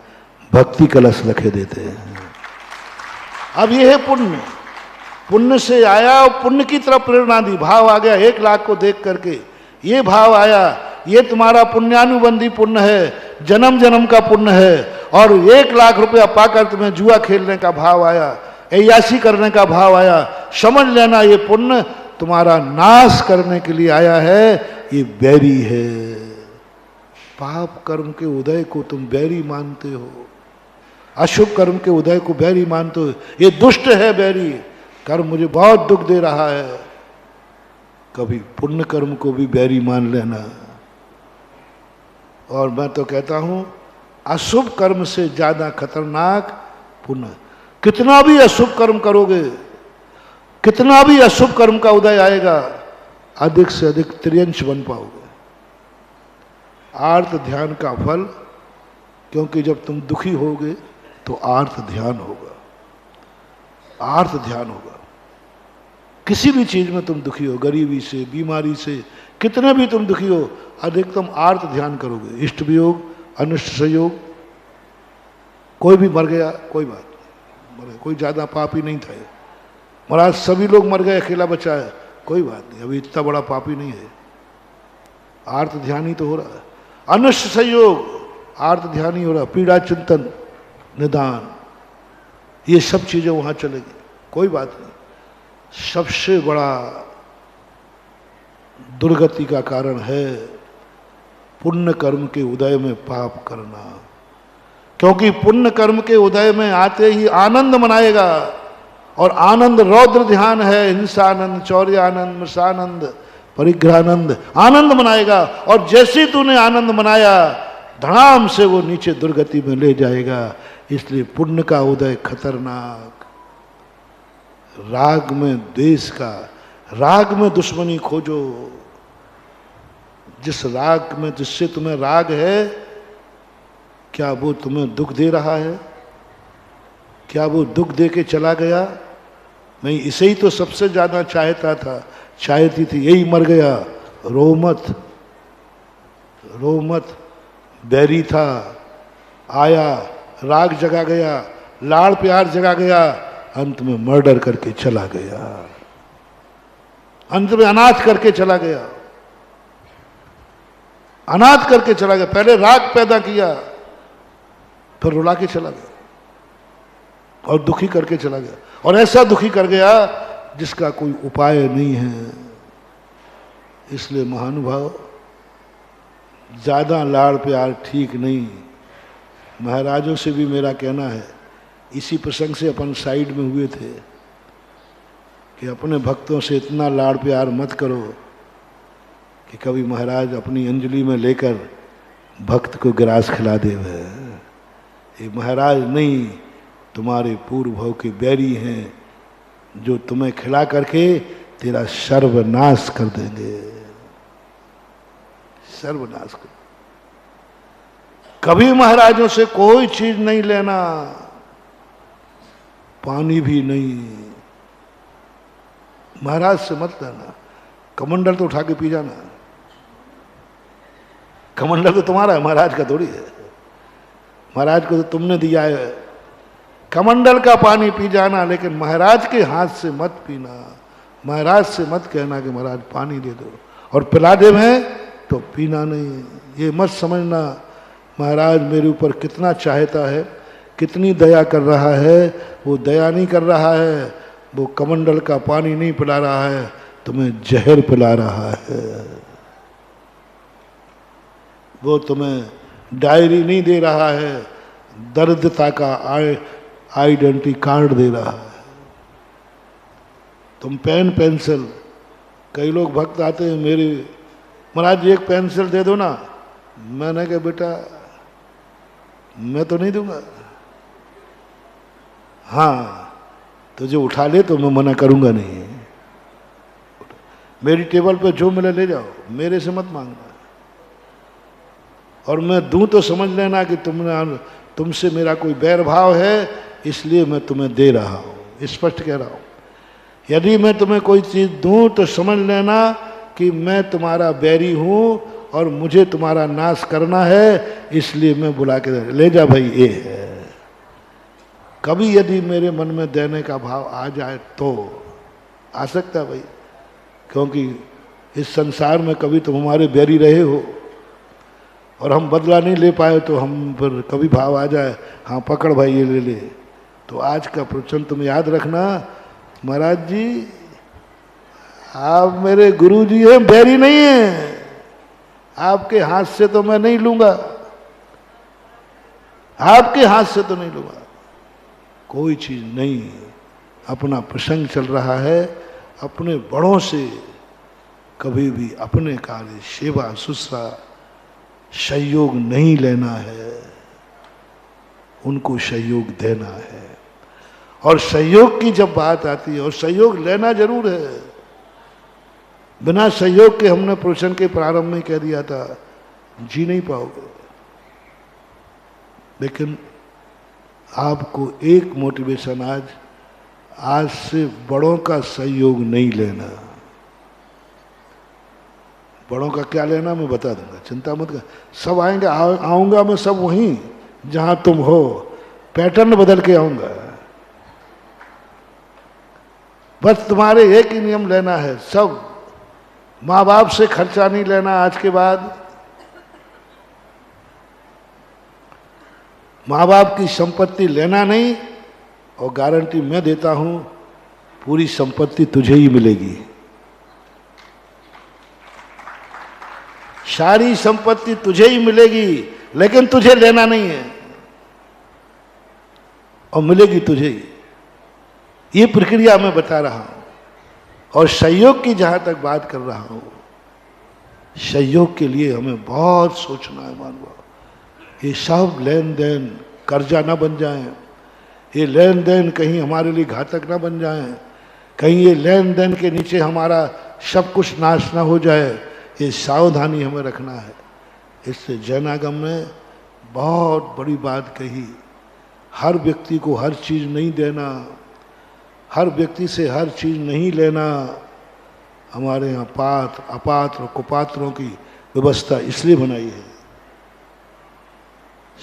भक्ति कलश रखे देते हैं। अब ये है पुण्य, पुण्य से आया और पुण्य की तरफ प्रेरणा दी, भाव आ गया 1 लाख को देख करके, ये भाव आया, ये तुम्हारा पुण्यानुबंधी पुण्य है, जन्म जन्म का पुण्य है, और 1 लाख रुपया पाकर तुम्हें जुआ खेलने का भाव आया, अय्याशी करने का भाव आया, समझ लेना ये पुण्य तुम्हारा नाश करने के लिए आया है, ये बैरी है। पाप कर्म के उदय को तुम बैरी मानते हो, अशुभ कर्म के उदय को बैरी मानते हो, ये दुष्ट है बैरी, कर्म मुझे बहुत दुख दे रहा है। कभी पुण्य कर्म को भी बैरी मान लेना। और मैं तो कहता हूं अशुभ कर्म से ज्यादा खतरनाक पुण्य। कितना भी अशुभ कर्म करोगे, कितना भी अशुभ कर्म का उदय आएगा, अधिक से अधिक त्रियंश बन पाओगे। आर्त ध्यान का फल, क्योंकि जब तुम दुखी होगे तो आर्त ध्यान होगा, आर्त ध्यान होगा। किसी भी चीज में तुम दुखी हो, गरीबी से, बीमारी से, कितने भी तुम दुखी हो, अधिकतम आर्त ध्यान करोगे। इष्ट वियोग, अनिष्ट संयोग, कोई भी मर गया कोई बात नहीं, मर गया, कोई ज्यादा पापी नहीं था। महाराज सभी लोग मर गए, अकेला बचा है, कोई बात नहीं, अभी इतना बड़ा पापी नहीं है, आर्त ध्यान ही तो हो रहा है। अनिष्ट संयोग, आर्त ध्यान ही हो रहा, पीड़ा चिंतन, निदान, ये सब चीजें वहां चलेगी, कोई बात नहीं। सबसे बड़ा दुर्गति का कारण है पुण्य कर्म के उदय में पाप करना, क्योंकि पुण्य कर्म के उदय में आते ही आनंद मनाएगा, और आनंद रौद्र ध्यान है, हिंसानंद, चौर्यानंद, मृषानंद, परिग्रहानंद, आनंद मनाएगा, और जैसे तूने आनंद मनाया धड़ाम से वो नीचे दुर्गति में ले जाएगा। इसलिए पुण्य का उदय खतरनाक। राग में द्वेष का, राग में दुश्मनी खोजो। जिस राग में, जिससे तुम्हें राग है, क्या वो तुम्हें दुख दे रहा है? क्या वो दुख दे के चला गया? मैं इसे ही तो सबसे ज्यादा चाहता था, चाहती थी, यही मर गया। रो मत, रो मत। बैरी था, आया, राग जगा गया, लाड़ प्यार जगा गया, अंत में मर्डर करके चला गया, अंत में अनाथ करके चला गया, अनाथ करके चला गया। पहले राग पैदा किया, फिर रुला के चला गया और दुखी करके चला गया, और ऐसा दुखी कर गया जिसका कोई उपाय नहीं है। इसलिए महानुभाव, ज्यादा लाड़ प्यार ठीक नहीं। महाराजों से भी मेरा कहना है, इसी प्रसंग से अपन साइड में हुए थे कि अपने भक्तों से इतना लाड़ प्यार मत करो कि कभी महाराज अपनी अंजलि में लेकर भक्त को ग्रास खिला दे। ये महाराज नहीं, तुम्हारे पूर्व भाव के बैरी हैं, जो तुम्हें खिला करके तेरा सर्वनाश कर देंगे, सर्वनाश कर। कभी महाराजों से कोई चीज नहीं लेना, पानी भी नहीं, महाराज से मत लेना। कमंडल तो उठा के पी जाना, कमंडल तो तुम्हारा है, महाराज का थोड़ी है। महाराज को तो तुमने दिया है, कमंडल का पानी पी जाना, लेकिन महाराज के हाथ से मत पीना। महाराज से मत कहना कि महाराज पानी दे दो, और पिला दे में तो पीना नहीं। ये मत समझना महाराज मेरे ऊपर कितना चाहता है, कितनी दया कर रहा है। वो दया नहीं कर रहा है, वो कमंडल का पानी नहीं पिला रहा है, तुम्हें जहर पिला रहा है। वो तुम्हें डायरी नहीं दे रहा है, दरिद्रता का आइडेंटिटी कार्ड दे रहा है। तुम पेन पेंसिल, कई लोग भक्त आते हैं मेरे, महाराज एक पेंसिल दे दो ना। मैंने कहा बेटा मैं तो नहीं दूंगा, हाँ तुझे उठा ले तो मैं मना करूंगा नहीं। मेरी टेबल पे जो मिले ले जाओ, मेरे से मत मांगना। और मैं दूं तो समझ लेना कि तुमसे मेरा कोई बैर भाव है इसलिए मैं तुम्हें दे रहा हूँ, स्पष्ट कह रहा हूँ। यदि मैं तुम्हें कोई चीज़ दूं तो समझ लेना कि मैं तुम्हारा बैरी हूँ और मुझे तुम्हारा नाश करना है, इसलिए मैं बुला के ले जा भाई ये है। कभी यदि मेरे मन में देने का भाव आ जाए तो आ सकता है भाई, क्योंकि इस संसार में कभी तुम हमारे बैरी रहे हो और हम बदला नहीं ले पाए, तो हम पर कभी भाव आ जाए, हाँ पकड़ भाई ये ले ले। तो आज का प्रवचन तुम याद रखना, महाराज जी आप मेरे गुरु जी हैं, बैरी नहीं है, आपके हाथ से तो मैं नहीं लूंगा, आपके हाथ से तो नहीं लूंगा, कोई चीज नहीं। अपना प्रसंग चल रहा है, अपने बड़ों से कभी भी अपने कार्य सेवा शुश्रा सहयोग नहीं लेना है, उनको सहयोग देना है। और सहयोग की जब बात आती है, और सहयोग लेना जरूर है, बिना सहयोग के हमने प्रवचन के प्रारंभ में कह दिया था जी नहीं पाओगे। लेकिन आपको एक मोटिवेशन आज से बड़ों का सहयोग नहीं लेना। बड़ों का क्या लेना मैं बता दूंगा, चिंता मत कर। सब आएंगे, आऊंगा मैं सब वहीं जहां तुम हो, पैटर्न बदल के आऊंगा। बस तुम्हारे एक ही नियम लेना है, सब माँ बाप से खर्चा नहीं लेना आज के बाद, माँ बाप की संपत्ति लेना नहीं, और गारंटी मैं देता हूं पूरी संपत्ति तुझे ही मिलेगी, सारी संपत्ति तुझे ही मिलेगी, लेकिन तुझे लेना नहीं है और मिलेगी तुझे ही। ये प्रक्रिया मैं बता रहा हूं। और सहयोग की जहां तक बात कर रहा हूं, सहयोग के लिए हमें बहुत सोचना है मानव। ये सब लेन देन कर्जा ना बन जाए, ये लेन देन कहीं हमारे लिए घातक ना बन जाए, कहीं ये लेन देन के नीचे हमारा सब कुछ नाश ना हो जाए, ये सावधानी हमें रखना है। इससे जैनागम ने बहुत बड़ी बात कही, हर व्यक्ति को हर चीज़ नहीं देना, हर व्यक्ति से हर चीज़ नहीं लेना। हमारे यहाँ पात्र अपात्र कुपात्रों की व्यवस्था इसलिए बनाई है।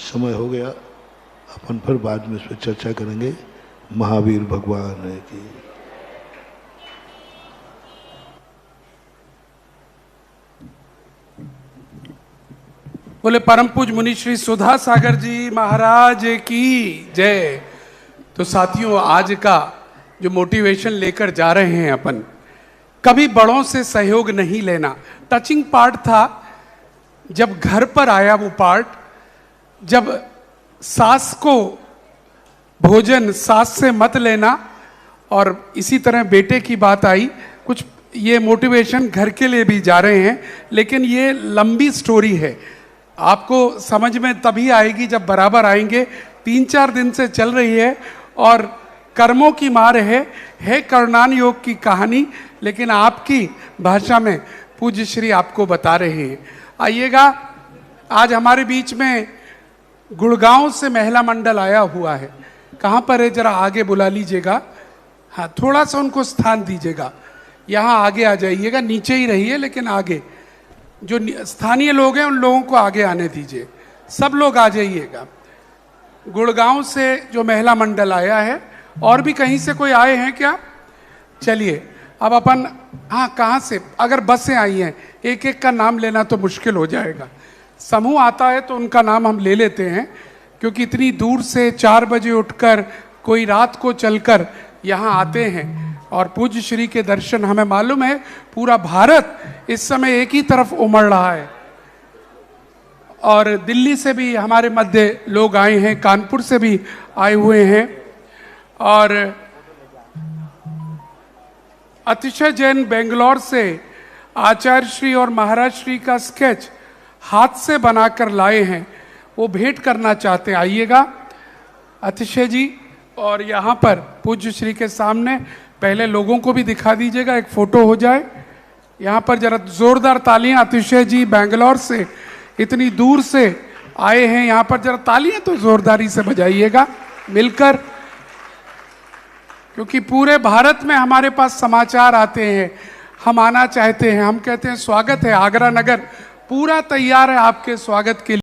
समय हो गया, अपन फिर बाद में इस पर चर्चा करेंगे। महावीर भगवान की बोले परम पूज मुनि श्री सुधा सागर जी महाराज की जय। तो साथियों, आज का जो मोटिवेशन लेकर जा रहे हैं अपन, कभी बड़ों से सहयोग नहीं लेना। टचिंग पार्ट था जब घर पर आया वो पार्ट, जब सास को भोजन सास से मत लेना, और इसी तरह बेटे की बात आई। कुछ ये मोटिवेशन घर के लिए भी जा रहे हैं, लेकिन ये लंबी स्टोरी है, आपको समझ में तभी आएगी जब बराबर आएंगे। 3-4 दिन से चल रही है और कर्मों की मार है कर्णान योग की कहानी, लेकिन आपकी भाषा में पूज्य श्री आपको बता रहे हैं। आइएगा, आज हमारे बीच में गुड़गांव से महिला मंडल आया हुआ है। कहाँ पर है जरा आगे बुला लीजिएगा, हाँ थोड़ा सा उनको स्थान दीजिएगा, यहाँ आगे आ जाइएगा, नीचे ही रहिए लेकिन आगे। जो स्थानीय लोग हैं उन लोगों को आगे आने दीजिए, सब लोग आ जाइएगा। गुड़गांव से जो महिला मंडल आया है, और भी कहीं से कोई आए हैं क्या? चलिए अब अपन, हाँ कहाँ से, अगर बस से आई हैं, एक एक का नाम लेना तो मुश्किल हो जाएगा। समूह आता है तो उनका नाम हम ले लेते हैं, क्योंकि इतनी दूर से 4 बजे उठकर, कोई रात को चलकर यहाँ आते हैं। और पूज्य श्री के दर्शन, हमें मालूम है पूरा भारत इस समय एक ही तरफ उमड़ रहा है, और दिल्ली से भी हमारे मध्य लोग आए हैं, कानपुर से भी आए हुए हैं। और अतिशय जैन बेंगलोर से आचार्य श्री और महाराज श्री का स्केच हाथ से बनाकर लाए हैं, वो भेंट करना चाहते हैं। आइएगा अतिशय जी, और यहाँ पर पूज्य श्री के सामने पहले लोगों को भी दिखा दीजिएगा, एक फोटो हो जाए। यहाँ पर जरा जोरदार तालियां। अतिशय जी बेंगलोर से इतनी दूर से आए हैं यहाँ पर, जरा तालियां तो जोरदारी से बजाइएगा मिलकर, क्योंकि पूरे भारत में हमारे पास समाचार आते हैं, हम आना चाहते हैं, हम कहते हैं स्वागत है, आगरा नगर पूरा तैयार है आपके स्वागत के लिए।